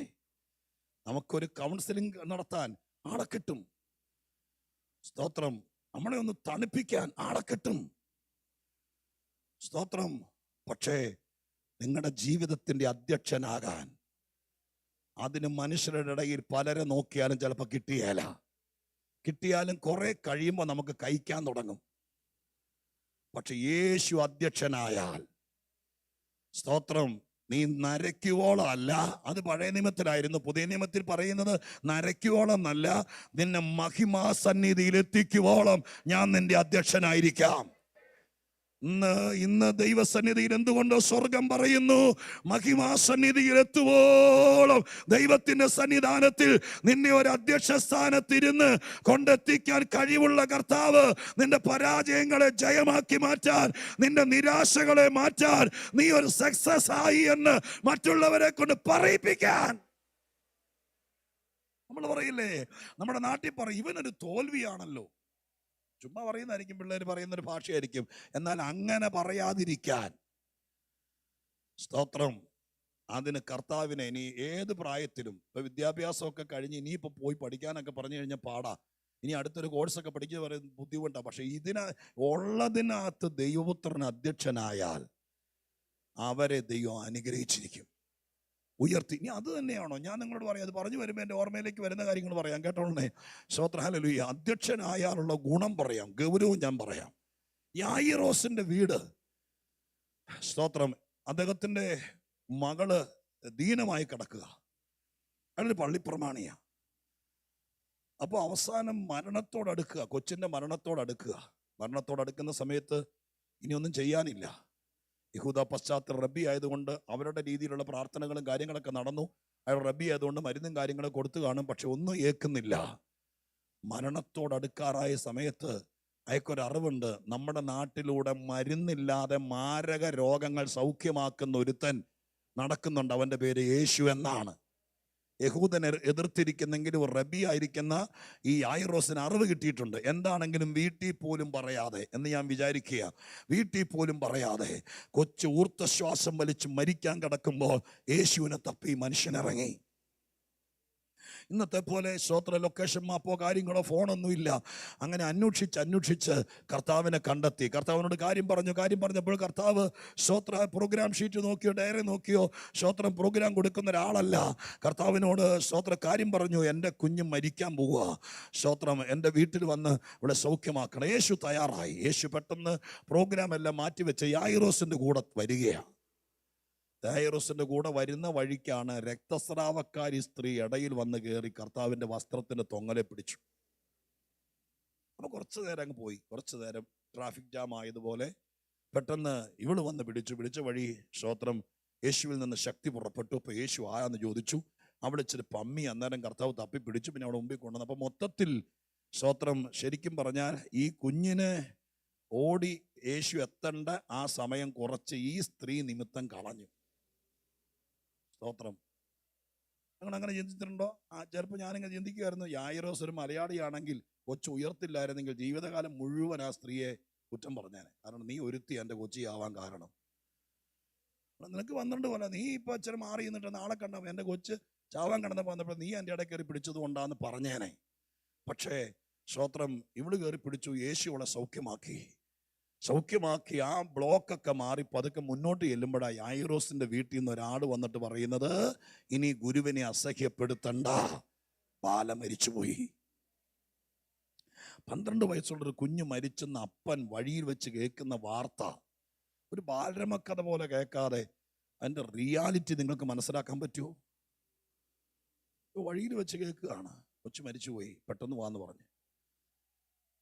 നമുക്കൊരു കൗൺസിലിംഗ് നടത്താൻ ആളെ കിട്ടും. സ്തോത്രം. നമ്മളെ ഒന്ന് തണുപ്പിക്കാൻ ആളെ കിട്ടും. സ്തോത്രം. പക്ഷേ നിങ്ങളുടെ ജീവിതത്തിന്റെ അധ്യക്ഷനാകാൻ അതിന് മനുഷ്യരുടെ ഇടയിൽ പലരെ നോക്കിയാലും ചിലപ്പോൾ കിട്ടിയാലും കുറെ കഴിയുമ്പോൾ നമുക്ക് കഴിക്കാൻ തുടങ്ങും. പക്ഷെ യേശു അധ്യക്ഷനായാൽ, സ്തോത്രം, നീ നരയ്ക്കുവോളം അല്ല, അത് പഴയ നിയമത്തിലായിരുന്നു. പുതിയ നിയമത്തിൽ പറയുന്നത് നരയ്ക്കുവോളം എന്നല്ല, നിന്നെ മഹിമാസന്നിധിയിൽ എത്തിക്കുവോളം ഞാൻ നിന്റെ അധ്യക്ഷനായിരിക്കാം. ഇന്ന് ദൈവസന്നിധിയിൽ എന്തുകൊണ്ടോ സ്വർഗം പറയുന്നു, മഹിമാസന്നിധിയിൽ എത്തുവോളം ദൈവത്തിന്റെ സന്നിധാനത്തിൽ നിന്നെ ഒരു അധ്യക്ഷ സ്ഥാനത്തിരുന്ന് കൊണ്ടെത്തിക്കാൻ കഴിവുള്ള കർത്താവ് നിന്റെ പരാജയങ്ങളെ ജയമാക്കി മാറ്റാൻ, നിന്റെ നിരാശകളെ മാറ്റാൻ, നീ ഒരു സക്സസ് ആയി എന്ന് മറ്റുള്ളവരെ കൊണ്ട് പറയിപ്പിക്കാൻ. നമ്മൾ പറയില്ലേ, നമ്മുടെ നാട്ടിൽ പറയും ഇവനൊരു തോൽവിയാണല്ലോ. ചുമ്മാ പറയുന്നതായിരിക്കും, പിള്ളേർ പറയുന്നൊരു ഭാഷയായിരിക്കും. എന്നാൽ അങ്ങനെ പറയാതിരിക്കാൻ, സ്തോത്രം, അതിന് കർത്താവിനെ ഇനി ഏത് പ്രായത്തിലും, ഇപ്പൊ വിദ്യാഭ്യാസമൊക്കെ കഴിഞ്ഞ് ഇനിയിപ്പോൾ പോയി പഠിക്കാനൊക്കെ പറഞ്ഞു കഴിഞ്ഞാൽ പാടാ, ഇനി അടുത്തൊരു കോഴ്സൊക്കെ പഠിക്കുക പറയുന്നത് ബുദ്ധിമുട്ടാണ്. പക്ഷെ ഉള്ളതിനകത്ത് ദൈവപുത്രൻ അധ്യക്ഷനായാൽ അവരെ ദൈവം അനുഗ്രഹിച്ചിരിക്കും, ഉയർത്തി. ഇനി അത് തന്നെയാണോ ഞാൻ നിങ്ങളോട് പറയാം, അത് പറഞ്ഞു വരുമ്പോൾ എൻ്റെ ഓർമ്മയിലേക്ക് വരുന്ന കാര്യങ്ങൾ പറയാം, കേട്ടോളണേ. സ്തോത്രം. ഹല്ലേലൂയ. അധ്യക്ഷനായാലുള്ള ഗുണം പറയാം, ഗൗരവം ഞാൻ പറയാം. യായിറോസിന്റെ വീട്, സ്തോത്രം, അദ്ദേഹത്തിന്റെ മകള് ദീനമായി കിടക്കുക, അതൊരു പള്ളിപ്രമാണിയാ. അപ്പോൾ അവസാനം മരണത്തോടടുക്കുക, കൊച്ചിന്റെ മരണത്തോടടുക്കുന്ന സമയത്ത് ഇനിയൊന്നും ചെയ്യാനില്ല. യഹൂദ പശ്ചാത്തല റബ്ബി ആയതുകൊണ്ട് അവരുടെ രീതിയിലുള്ള പ്രാർത്ഥനകളും കാര്യങ്ങളൊക്കെ നടന്നു. അയാൾ റബ്ബി ആയതുകൊണ്ട് മരുന്നും കാര്യങ്ങളും കൊടുത്തു കാണും, പക്ഷെ ഒന്നും ഏൽക്കുന്നില്ല. മരണത്തോടടുക്കാറായ സമയത്ത് അയാൾക്കൊരറിവുണ്ട്, നമ്മുടെ നാട്ടിലൂടെ മരുന്നില്ലാതെ മാരക രോഗങ്ങൾ സൗഖ്യമാക്കുന്ന ഒരുത്തൻ നടക്കുന്നുണ്ട്, അവൻ്റെ പേര് യേശു എന്നാണ്. യഹൂദനെ എതിർത്തിരിക്കുന്നെങ്കിലും റബ്ബി ആയിരിക്കുന്ന ഈ യായിറോസിന് അറിവ് കിട്ടിയിട്ടുണ്ട്. എന്താണെങ്കിലും വീട്ടിൽ പോലും പറയാതെ എന്ന് ഞാൻ വിചാരിക്കുക, വീട്ടിൽ പോലും പറയാതെ കൊച്ചു ഊർത്തശ്വാസം വലിച്ച് മരിക്കാൻ കിടക്കുമ്പോൾ യേശുവിനെ തപ്പി മനുഷ്യനിറങ്ങി. ഇന്നത്തെ പോലെ സ്തോത്ര ലൊക്കേഷൻ മാപ്പോ കാര്യങ്ങളോ ഫോണൊന്നുമില്ല. അങ്ങനെ അന്വേഷിച്ച് കർത്താവിനെ കണ്ടെത്തി. കർത്താവിനോട് കാര്യം പറഞ്ഞപ്പോൾ കർത്താവ് സ്തോത്ര പ്രോഗ്രാം ഷീറ്റ് നോക്കിയോ ഡയറി നോക്കിയോ സ്തോത്രം പ്രോഗ്രാം കൊടുക്കുന്ന ഒരാളല്ല. കർത്താവിനോട് സ്തോത്ര കാര്യം പറഞ്ഞു, എൻ്റെ കുഞ്ഞ് മരിക്കാൻ പോവുക, സ്തോത്രം, എൻ്റെ വീട്ടിൽ വന്ന് ഇവിടെ സൗഖ്യമാക്കണം. യേശു തയ്യാറായി. യേശു പെട്ടെന്ന് പ്രോഗ്രാം എല്ലാം മാറ്റിവെച്ച് യായിറോസിൻ്റെ കൂടെ വരികയാണ്. യായിറോസിന്റെ കൂടെ വരുന്ന വഴിക്കാണ് രക്തസ്രാവക്കാരി സ്ത്രീ ഇടയിൽ വന്ന് കയറി കർത്താവിന്റെ വസ്ത്രത്തിന്റെ തൊങ്ങലെ പിടിച്ചു. അപ്പൊ കുറച്ചു നേരം അങ്ങ് പോയി. കുറച്ചു നേരം ട്രാഫിക് ജാം ആയതുപോലെ പെട്ടെന്ന് ഇവള് വന്ന് പിടിച്ച വഴി സ്തോത്രം യേശുവിൽ നിന്ന് ശക്തി പുറപ്പെട്ടു. ഇപ്പൊ യേശു ആയാന്ന് ചോദിച്ചു. അവിടെ ഇച്ചിരി പമ്മി അന്നേരം കർത്താവ് തപ്പി പിടിച്ചു. പിന്നെ അവിടെ മുമ്പിൽ കൊണ്ടുവന്നു. അപ്പൊ മൊത്തത്തിൽ സ്തോത്രം ശരിക്കും പറഞ്ഞാൽ ഈ കുഞ്ഞിന് ഓടി യേശു എത്തേണ്ട ആ സമയം കുറച്ച് ഈ സ്ത്രീ നിമിത്തം കളഞ്ഞു. സ്തോത്രം. അങ്ങനെ ചിന്തിച്ചിട്ടുണ്ടോ? ചിലപ്പോൾ ഞാനിങ്ങനെ ചിന്തിക്കുമായിരുന്നു, യായിറോസ് ഒരു മലയാളിയാണെങ്കിൽ കൊച്ചു ഉയർത്തില്ലായിരുന്നെങ്കിൽ ജീവിതകാലം മുഴുവൻ ആ സ്ത്രീയെ കുറ്റം പറഞ്ഞേനെ. കാരണം നീ ഒരുത്തി എൻ്റെ കൊച്ചിയാവാൻ കാരണം. നിനക്ക് 12 പോലെ നീ ഇപ്പൊ ഇച്ചിരി മാറി നിന്നിട്ട് നാളെ കണ്ടപ്പോൾ എൻ്റെ കൊച്ച് ചാവാൻ കിടന്നപ്പോൾ വന്നപ്പോൾ നീ എൻ്റെ ഇടയിൽ കയറി പിടിച്ചത് കൊണ്ടാന്ന് പറഞ്ഞേനെ. പക്ഷേ സ്തോത്രം, ഇവള് കയറി പിടിച്ചു. യേശു അവളെ സൗഖ്യമാക്കി ആ ബ്ലോക്കൊക്കെ മാറി പതുക്കെ മുന്നോട്ട് ചെല്ലുമ്പോഴാണ് യായിറോസിന്റെ വീട്ടിൽ നിന്ന് ഒരാൾ വന്നിട്ട് പറയുന്നത്, ഇനി ഗുരുവിനെ അസഹ്യപ്പെടുത്തണ്ട, ബാല മരിച്ചുപോയി. 12 വയസ്സുള്ളൊരു കുഞ്ഞ് മരിച്ചെന്ന് അപ്പൻ വഴിയിൽ വെച്ച് കേൾക്കുന്ന വാർത്ത ഒരു ബാലരമക്കഥ പോലെ കേൾക്കാതെ അതിൻ്റെ റിയാലിറ്റി നിങ്ങൾക്ക് മനസ്സിലാക്കാൻ പറ്റുമോ? വഴിയിൽ വെച്ച് കേൾക്കുകയാണ്, കൊച്ചു മരിച്ചുപോയി, പെട്ടെന്ന് വാന്ന് പറഞ്ഞു.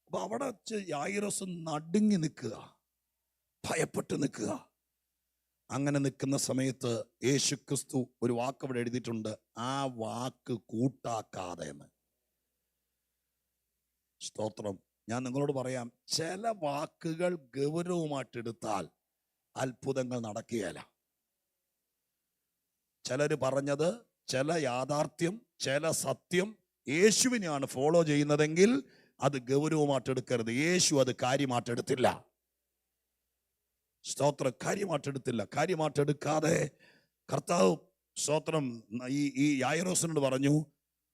അപ്പൊ അവിടെ വെച്ച് യായിറോസ് നടുങ്ങി നിൽക്കുക, ഭയപ്പെട്ട് നിൽക്കുക. അങ്ങനെ നിൽക്കുന്ന സമയത്ത് യേശു ക്രിസ്തു ഒരു വാക്ക് അവിടെ എഴുതിയിട്ടുണ്ട്, ആ വാക്ക് കൂട്ടാക്കാതെ എന്ന്. സ്തോത്രം. ഞാൻ നിങ്ങളോട് പറയാം, ചില വാക്കുകൾ ഗൗരവമായിട്ടെടുത്താൽ അത്ഭുതങ്ങൾ നടക്കുകയില്ല. ചിലർ പറഞ്ഞത്, ചില യാഥാർത്ഥ്യം, ചില സത്യം യേശുവിനെയാണ് ഫോളോ ചെയ്യുന്നതെങ്കിൽ അത് ഗൗരവമായിട്ടെടുക്കരുത്. യേശു അത് കാര്യമായിട്ടെടുത്തില്ല. സ്തോത്രം, കാര്യമായിട്ടെടുക്കാതെ കർത്താവ് സ്തോത്രം ഈ യായിറോസിനോട് പറഞ്ഞു,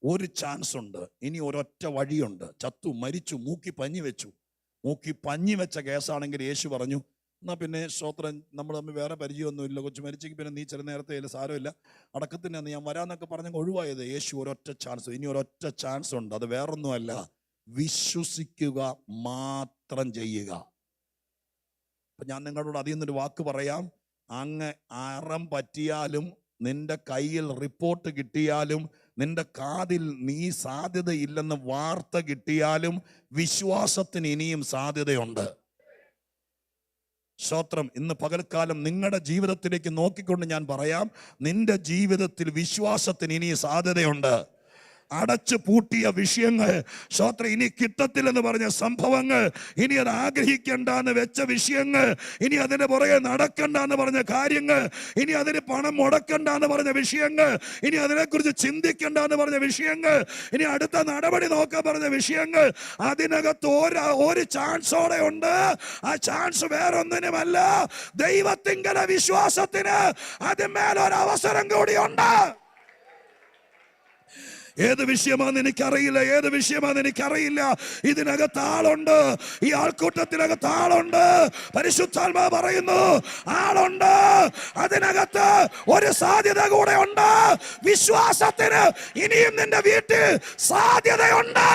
ഒരു ചാൻസ് ഉണ്ട്, ഇനി ഒരൊറ്റ വഴിയുണ്ട്. ചത്തു, മരിച്ചു, മൂക്കി പഞ്ഞി വെച്ചു. മൂക്കി പഞ്ഞി വെച്ച കേസാണെങ്കിൽ യേശു പറഞ്ഞു, എന്നാ പിന്നെ സ്തോത്രം, നമ്മൾ തമ്മിൽ വേറെ പരിചയമൊന്നുമില്ല, കൊച്ചു മരിച്ചെങ്കിൽ പിന്നെ നീ ചില നേരത്തെ ഇല്ല, സാരമില്ല, അടക്കത്തിന് അന്ന് ഞാൻ വരാമെന്നൊക്കെ പറഞ്ഞ് ഒഴിവായത്. യേശു ഒരൊറ്റ ചാൻസ്, ഇനി ഒരൊറ്റ ചാൻസ് ഉണ്ട്. അത് വേറൊന്നുമല്ല, വിശ്വസിക്കുക മാത്രം ചെയ്യുക. അപ്പം ഞാൻ നിങ്ങളോട് അതിൽ നിന്നൊരു വാക്ക് പറയാം. അങ്ങ് അറം പറ്റിയാലും, നിന്റെ കയ്യിൽ റിപ്പോർട്ട് കിട്ടിയാലും, നിന്റെ കാതിൽ നീ സാധ്യതയില്ലെന്ന് വാർത്ത കിട്ടിയാലും, വിശ്വാസത്തിന് ഇനിയും സാധ്യതയുണ്ട്. സ്തോത്രം. ഇന്ന് പകൽക്കാലം നിങ്ങളുടെ ജീവിതത്തിലേക്ക് നോക്കിക്കൊണ്ട് ഞാൻ പറയാം, നിന്റെ ജീവിതത്തിൽ വിശ്വാസത്തിന് ഇനി സാധ്യതയുണ്ട്. അടച്ചു പൂട്ടിയ വിഷയങ്ങൾ, സ്തോത്രം, ഇനി കിട്ടത്തില്ലെന്ന് പറഞ്ഞ സംഭവങ്ങൾ, ഇനി അത് ആഗ്രഹിക്കണ്ടെന്ന് വെച്ച വിഷയങ്ങൾ, ഇനി അതിന് പുറകെ നടക്കണ്ടെന്ന് പറഞ്ഞ കാര്യങ്ങൾ, ഇനി അതിന് പണം മുടക്കണ്ടെന്ന് പറഞ്ഞ വിഷയങ്ങൾ, ഇനി അതിനെക്കുറിച്ച് ചിന്തിക്കണ്ടെന്ന് പറഞ്ഞ വിഷയങ്ങൾ, ഇനി അടുത്ത നടപടി നോക്കാൻ പറഞ്ഞ വിഷയങ്ങൾ, അതിനകത്ത് ഒരു ചാൻസോടെ ഉണ്ട്. ആ ചാൻസ് വേറൊന്നിനുമല്ല, ദൈവത്തിങ്കല വിശ്വാസത്തിന് അതിന്മേലൊരവസരം കൂടിയുണ്ട്. ഏത് വിഷയമാണെന്ന് എനിക്കറിയില്ല, ഏത് വിഷയമാണെന്ന് എനിക്കറിയില്ല. ഇതിനകത്ത് ആളുണ്ട്, ഈ ആൾക്കൂട്ടത്തിനകത്ത് ആളുണ്ട്. പരിശുദ്ധാത്മാവ് പറയുന്നു, ആളുണ്ട്. അതിനകത്ത് ഒരു സാധ്യത കൂടെ ഉണ്ട്. വിശ്വാസത്തിന് ഇനിയും നിന്റെ വീട്ടിൽ സാധ്യതയുണ്ട്.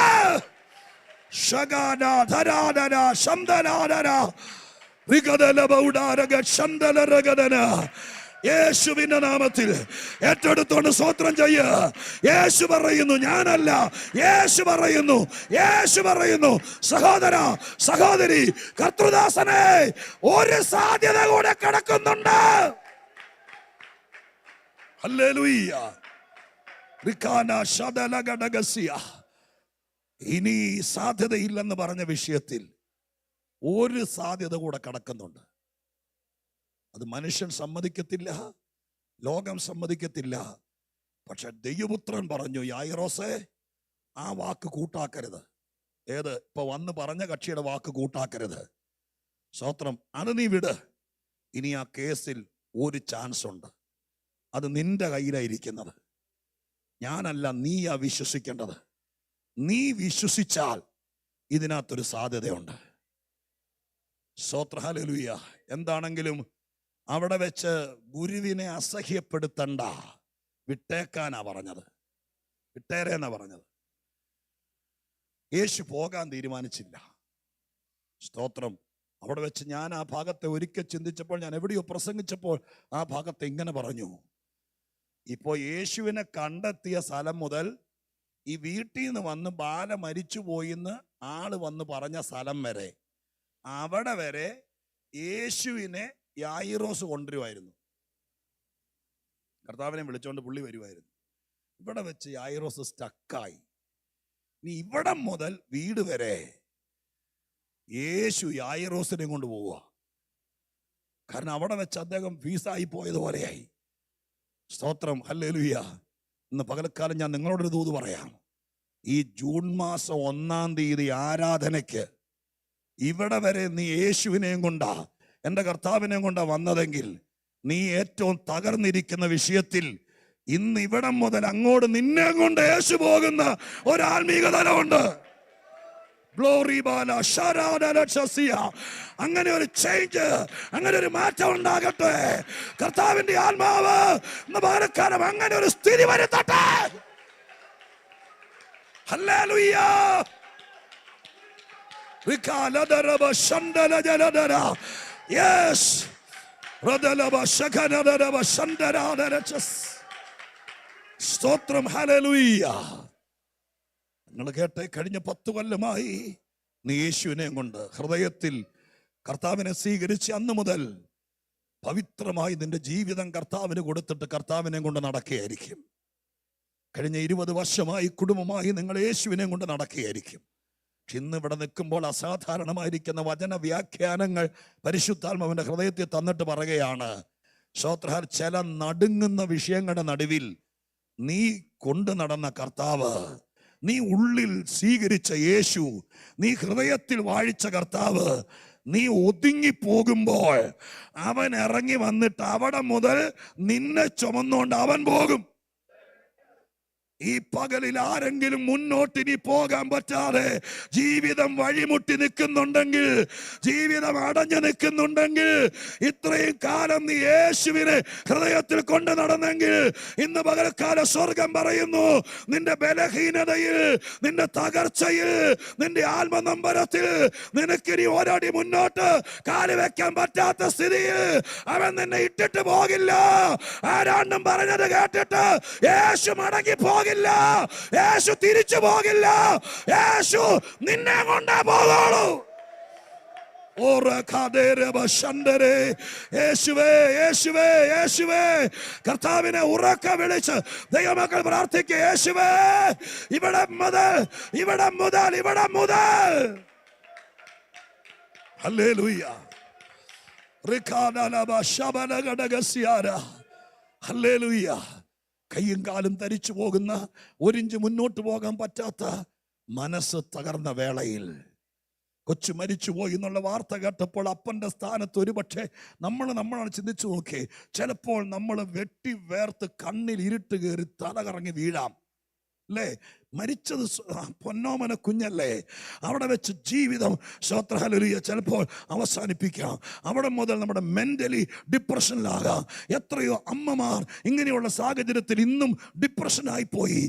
യേശുവിന്റെ നാമത്തിൽ ഏറ്റെടുത്തോണ്ട് സ്തോത്രം ചെയ്യ. യേശു പറയുന്നു, ഞാനല്ല, യേശു പറയുന്നു, യേശു പറയുന്നു. സഹോദര, സഹോദരി, കർത്തൃദാസനെ, ഒരു സാധ്യത കൂടെ കിടക്കുന്നുണ്ട്. ഹല്ലേലൂയ. ഇനി സാധ്യതയില്ലെന്ന് പറഞ്ഞ വിഷയത്തിൽ ഒരു സാധ്യത കൂടെ കിടക്കുന്നുണ്ട്. അത് മനുഷ്യൻ സമ്മതിക്കത്തില്ല, ലോകം സമ്മതിക്കത്തില്ല. പക്ഷെ ദൈവപുത്രൻ പറഞ്ഞു, യായിറോസേ, ആ വാക്ക് കൂട്ടാക്കരുത്. ഏത്? ഇപ്പൊ വന്ന് പറഞ്ഞ കക്ഷിയുടെ വാക്ക് കൂട്ടാക്കരുത്. സ്തോത്രം. അത് നീ വിട്. ഇനി ആ കേസിൽ ഒരു ചാൻസ് ഉണ്ട്. അത് നിന്റെ കയ്യിലായിരിക്കുന്നത്. ഞാനല്ല, നീയാ വിശ്വസിക്കേണ്ടത്. നീ വിശ്വസിച്ചാൽ ഇതിനകത്തൊരു സാധ്യതയുണ്ട്. സ്തോത്രം. ഹല്ലേലൂയ. എന്താണെങ്കിലും അവിടെ വെച്ച് ഗുരുവിനെ അസഹ്യപ്പെടുത്തണ്ട, വിട്ടേക്കാനാ പറഞ്ഞത്, വിട്ടേരേന്നാ പറഞ്ഞത്. യേശു പോകാൻ തീരുമാനിച്ചില്ല. സ്തോത്രം. അവിടെ വെച്ച് ഞാൻ ആ ഭാഗത്തെ ഒരിക്കൽ ചിന്തിച്ചപ്പോൾ, ഞാൻ എവിടെയോ പ്രസംഗിച്ചപ്പോൾ ആ ഭാഗത്തെ ഇങ്ങനെ പറഞ്ഞു. ഇപ്പോൾ യേശുവിനെ കണ്ടെത്തിയ സ്ഥലം മുതൽ ഈ വീട്ടിൽ നിന്ന് വന്ന് ബാല മരിച്ചു പോയിന്ന് ആള് വന്ന് പറഞ്ഞ സ്ഥലം വരെ, അവിടെ വരെ യേശുവിനെ യായിറോസ് കൊണ്ടുവരുമായിരുന്നു. കർത്താവിനെ വിളിച്ചോണ്ട് പുള്ളി വരുമായിരുന്നു. ഇവിടെ വെച്ച് യായിറോസ് സ്റ്റക്കായി. ഇനി ഇവിടം മുതൽ വീട് വരെ യേശു യായിറോസിനെ കൊണ്ട് പോവുക. കാരണം അവിടെ വെച്ച് അദ്ദേഹം ഫീസായി പോയതുപോലെയായി. സ്തോത്രം. ഹല്ലേലൂയ. ഇന്ന് പകൽക്കാലം ഞാൻ നിങ്ങളോടൊരു ദൂത് പറയാം. ഈ ജൂൺ മാസം 1-ാം തീയതി ആരാധനയ്ക്ക് ഇവിടെ വരെ നീ യേശുവിനെയും കൊണ്ടാ, എൻ്റെ കർത്താവിനെയും കൊണ്ടാ വന്നതെങ്കിൽ, നീ ഏറ്റവും തകർന്നിരിക്കുന്ന വിഷയത്തിൽ ഇന്ന് ഇവിടം മുതൽ അങ്ങോട്ട് നിന്നെ കൊണ്ട് യേശു പോകുന്ന ഒരു ആത്മീക തലമുണ്ട്. അങ്ങനെ ഒരു ചേഞ്ച്, അങ്ങനെ ഒരു മാറ്റം ഉണ്ടാകട്ടെ. കർത്താവിന്റെ ആത്മാവ് ഇന്ന് പകൽക്കാലം അങ്ങനെ ഒരു സ്ഥിതി വരുത്തട്ടെ. ഹല്ലേലൂയ. Yes. സ്തോത്രം. ഹല്ലേലൂയ. നിങ്ങൾ കേട്ടെ, കഴിഞ്ഞ 10 കൊല്ലമായി നീ യേശുവിനെ കൊണ്ട് ഹൃദയത്തിൽ കർത്താവിനെ സ്വീകരിച്ച് അന്ന് മുതൽ പവിത്രമായി നിന്റെ ജീവിതം കർത്താവിന് കൊടുത്തിട്ട് കർത്താവിനെ കൊണ്ട് നടക്കുകയായിരിക്കും. കഴിഞ്ഞ 20 വർഷമായി കുടുംബമായി നിങ്ങൾ യേശുവിനെ കൊണ്ട് നടക്കുകയായിരിക്കും. ഇന്ന് ഇവിടെ നിൽക്കുമ്പോൾ അസാധാരണമായിരിക്കുന്ന വചന വ്യാഖ്യാനങ്ങൾ പരിശുദ്ധാത്മാവിന്റെ ഹൃദയത്തിൽ തന്നിട്ട് പറയുകയാണ്. സ്തോത്രം. ചില നടുങ്ങുന്ന വിഷയങ്ങളുടെ നടുവിൽ നീ കൊണ്ടു നടന്ന കർത്താവ്, നീ ഉള്ളിൽ സ്വീകരിച്ച യേശു, നീ ഹൃദയത്തിൽ വാഴിച്ച കർത്താവ്, നീ ഒതുങ്ങിപ്പോകുമ്പോൾ അവൻ ഇറങ്ങി വന്നിട്ട് അവിടെ മുതൽ നിന്നെ ചുമന്നുകൊണ്ട് അവൻ പോകും. ഈ പകലിൽ ആരെങ്കിലും മുന്നോട്ടിനി പോകാൻ പറ്റാതെ ജീവിതം വഴിമുട്ടി നിൽക്കുന്നുണ്ടെങ്കിൽ, ജീവിതം അടഞ്ഞു നിൽക്കുന്നുണ്ടെങ്കിൽ, ഇത്രയും കാലം നീ യേശുവിനെ ഹൃദയത്തിൽ കൊണ്ട് നടന്നെങ്കിൽ, ഇന്ന് പകൽക്കാലം സ്വർഗം പറയുന്നു, നിന്റെ ബലഹീനതയിൽ, നിന്റെ തകർച്ചയിൽ, നിന്റെ ആത്മനമ്പരത്തിൽ നിനക്കിനി ഒരടി മുന്നോട്ട് കാല് വെക്കാൻ പറ്റാത്ത സ്ഥിതിയിൽ അവൻ നിന്നെ ഇട്ടിട്ട് പോകില്ല. ആരാണ്ടും പറഞ്ഞത് കേട്ടിട്ട് യേശു മടങ്ങി പോകില്ല, യേശു തിരിച്ചു പോകില്ല, യേശു നിന്നെ കൊണ്ടേ പോകുള്ളൂ. യേശുവേ, യേശുവേ, യേശുവേ. കർത്താവിനെ ഉറക്ക വിളിച്ച് ദൈവമക്കൾ പ്രാർത്ഥിക്കുക. യേശുവേ, ഇവിടെ മുതൽ, ഇവിടെ മുതൽ, ഇവിടെ മുതൽ. ഹല്ലേലൂയ. ഹല്ലേലൂയ. കയ്യും കാലും ധരിച്ചു പോകുന്ന, ഒരിഞ്ച് മുന്നോട്ട് പോകാൻ പറ്റാത്ത, മനസ്സ് തകർന്ന വേളയിൽ കൊച്ചു മരിച്ചുപോയി എന്നുള്ള വാർത്ത കേട്ടപ്പോൾ അപ്പൻ്റെ സ്ഥാനത്ത് ഒരുപക്ഷെ നമ്മളാണ് ചിന്തിച്ചു നോക്കി. ചിലപ്പോൾ നമ്മൾ വെട്ടി വേർത്ത് കണ്ണിൽ ഇരുട്ട് കയറി തല കറങ്ങി വീഴാം അല്ലേ? മരിച്ചത് പൊന്നോമന കുഞ്ഞല്ലേ? അവിടെ വെച്ച് ജീവിതം ഹല്ലേലൂയ ചിലപ്പോൾ അവസാനിപ്പിക്കാം. അവിടെ മുതൽ നമ്മുടെ മെന്റലി ഡിപ്രഷനിലാകാം. എത്രയോ അമ്മമാർ ഇങ്ങനെയുള്ള സാഹചര്യത്തിൽ ഇന്നും ഡിപ്രഷനായി പോയി.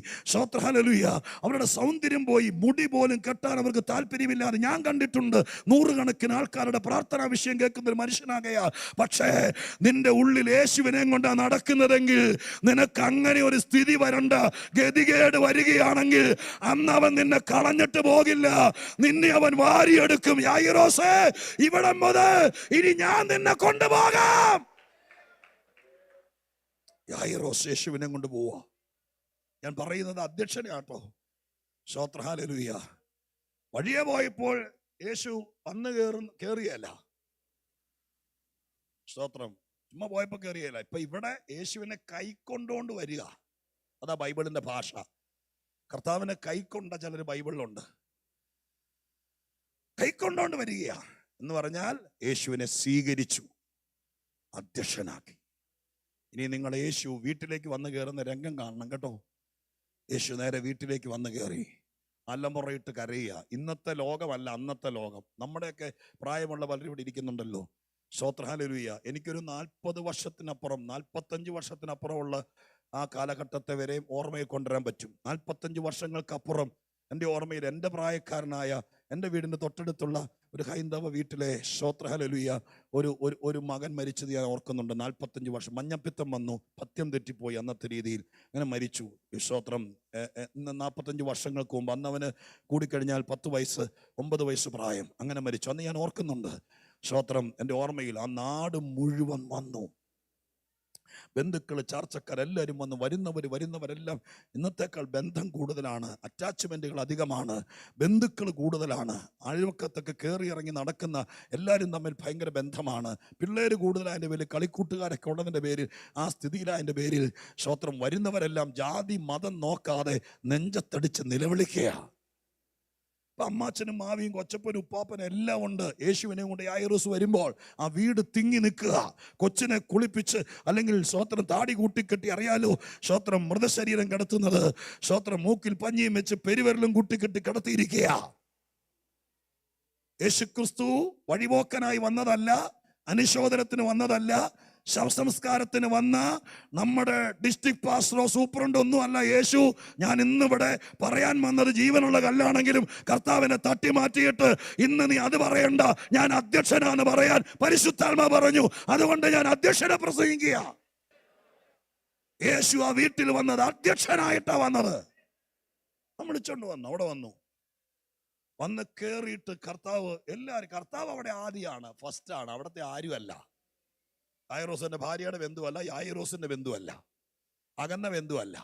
ഹല്ലേലൂയ. അവരുടെ സൗന്ദര്യം പോയി, മുടി പോലും കെട്ടാൻ അവർക്ക് താല്പര്യമില്ലാതെ ഞാൻ കണ്ടിട്ടുണ്ട്. നൂറുകണക്കിന് ആൾക്കാരുടെ പ്രാർത്ഥനാ വിഷയം കേൾക്കുന്ന ഒരു മനുഷ്യനാകയാ. പക്ഷേ നിന്റെ ഉള്ളിൽ യേശുവിനെ കൊണ്ടാ നടക്കുന്നതെങ്കിൽ നിനക്ക് അങ്ങനെ ഒരു സ്ഥിതി വരണ്ട. ഗതികേട് വരികയാണെങ്കിൽ അന്ന് അവൻ നിന്നെ കളഞ്ഞിട്ട് പോകില്ല, നിന്നെ അവൻ വാരിയെടുക്കും. യായിറോസേ, ഇവിടെ മുതൽ ഇനി ഞാൻ നിന്നെ കൊണ്ടുപോകാം. യായിറോസ് യേശുവിനെ കൊണ്ടുപോവാ. ഞാൻ പറയുന്നത് അധ്യക്ഷനെ ആട്ടോ. സ്തോത്രം. ഹല്ലേലൂയ. വഴിയെ പോയപ്പോൾ യേശു വന്ന് കേറിയല്ല. സ്തോത്രം. ചുമ്മാ പോയപ്പോ കേറിയല്ല. ഇപ്പൊ ഇവിടെ യേശുവിനെ കൈക്കൊണ്ടോണ്ട് വരിക. അതാ ബൈബിളിന്റെ ഭാഷ. കർത്താവിനെ കൈക്കൊണ്ട ചിലർ ബൈബിളിലുണ്ട്. കൈക്കൊണ്ടോണ്ട് വരിക എന്ന് പറഞ്ഞാൽ യേശുവിനെ സ്വീകരിച്ചു, അധ്യക്ഷനാക്കി. ഇനി നിങ്ങൾ യേശു വീട്ടിലേക്ക് വന്ന് കയറുന്ന രംഗം കാണണം കേട്ടോ. യേശു നേരെ വീട്ടിലേക്ക് വന്ന് കയറി അലമുറയിട്ട് കരയുക. ഇന്നത്തെ ലോകമല്ല, അന്നത്തെ ലോകം. നമ്മുടെയൊക്കെ പ്രായമുള്ള പലരും ഇവിടെ ഇരിക്കുന്നുണ്ടല്ലോ. സ്തോത്രം. ഹല്ലേലൂയ. എനിക്കൊരു 40 വർഷത്തിനപ്പുറം, 45 വർഷത്തിനപ്പുറമുള്ള ആ കാലഘട്ടത്തെ വരെ ഓർമ്മയിൽ കൊണ്ടുവരാൻ പറ്റും. 45 വർഷങ്ങൾക്കപ്പുറം എൻ്റെ ഓർമ്മയിൽ എൻ്റെ പ്രായക്കാരനായ എൻ്റെ വീടിൻ്റെ തൊട്ടടുത്തുള്ള ഒരു ഹൈന്ദവ വീട്ടിലെ സ്തോത്രം ഹല്ലേലൂയ ഒരു മകൻ മരിച്ചത് ഞാൻ ഓർക്കുന്നുണ്ട്. 45 വർഷം മഞ്ഞപ്പിത്തം വന്നു, പഥ്യം തെറ്റിപ്പോയി, അന്നത്തെ രീതിയിൽ അങ്ങനെ മരിച്ചു. സ്തോത്രം. 45 വർഷങ്ങൾക്ക് മുമ്പ്, അന്ന് അവന് കൂടിക്കഴിഞ്ഞാൽ 10 വയസ്സ് 9 വയസ്സ് പ്രായം, അങ്ങനെ മരിച്ചു. അന്ന് ഞാൻ ഓർക്കുന്നുണ്ട്. സ്തോത്രം. എൻ്റെ ഓർമ്മയിൽ ആ നാട് മുഴുവൻ വന്നു. ബന്ധുക്കൾ, ചാർച്ചക്കാരെല്ലാവരും വന്ന്, വരുന്നവരെല്ലാം ഇന്നത്തേക്കാൾ ബന്ധം കൂടുതലാണ്, അറ്റാച്ച്മെൻറ്റുകൾ അധികമാണ്, ബന്ധുക്കൾ കൂടുതലാണ്. അയൽവക്കത്തൊക്കെ കയറി ഇറങ്ങി നടക്കുന്ന എല്ലാവരും തമ്മിൽ ഭയങ്കര ബന്ധമാണ്. പിള്ളേർ കൂടുതലായതിൻ്റെ പേരിൽ, കളിക്കൂട്ടുകാരൊക്കെ ഉള്ളതിൻ്റെ പേരിൽ, ആ സ്ഥിതിയിലായതിൻ്റെ പേരിൽ സ്തോത്രം വരുന്നവരെല്ലാം ജാതി മതം നോക്കാതെ നെഞ്ചത്തടിച്ച് നിലവിളിക്കുകയാണ്. അമ്മാച്ചനും മാവിയും കൊച്ചപ്പനും ഉപ്പാപ്പനും എല്ലാം ഉണ്ട്. യേശുവിനെ കൊണ്ട് യായിറോസ് വരുമ്പോൾ ആ വീട് തിങ്ങി നിൽക്കുക. കൊച്ചിനെ കുളിപ്പിച്ച് അല്ലെങ്കിൽ സ്തോത്രം താടി കൂട്ടിക്കെട്ടി, അറിയാലോ സ്തോത്രം മൃതശരീരം കിടത്തുന്നത്, സ്തോത്രം മൂക്കിൽ പഞ്ഞിയും വെച്ച് പെരുവിരലും കൂട്ടിക്കെട്ടി കിടത്തിയിരിക്കുക. യേശുക്രിസ്തു വഴിപോക്കനായി വന്നതല്ല, അനുശോചനത്തിന് വന്നതല്ല, ശവസംസ്കാരത്തിന് വന്ന നമ്മുടെ ഡിസ്ട്രിക്ട് പാസ്റ്ററോ സൂപ്രണ്ടോ ഒന്നും അല്ല യേശു. ഞാൻ ഇന്നിവിടെ പറയാൻ വന്നത് ജീവനുള്ള കല്ലാണെങ്കിലും കർത്താവിനെ തട്ടി മാറ്റിയിട്ട് ഇന്ന് നീ അത് പറയണ്ട, ഞാൻ അധ്യക്ഷനാന്ന് പറയാൻ പരിശുദ്ധാത്മാ പറഞ്ഞു. അതുകൊണ്ട് ഞാൻ അധ്യക്ഷനെ പ്രസംഗിക്കുക. യേശു ആ വീട്ടിൽ വന്നത് അധ്യക്ഷനായിട്ടാ വന്നത്. നമ്മൾ വിളിച്ചോണ്ട് വന്നു. അവിടെ വന്ന് കേറിയിട്ട് കർത്താവ് അവിടെ ആദ്യമാണ്, ഫസ്റ്റ് ആണ്. അവിടുത്തെ ആരുമല്ല. യായിറോസിന്റെ ഭാര്യയുടെ ബന്ധുവല്ല, യായിറോസിന്റെ ബന്ധുവല്ല, അകന്ന ബന്ധുവല്ല.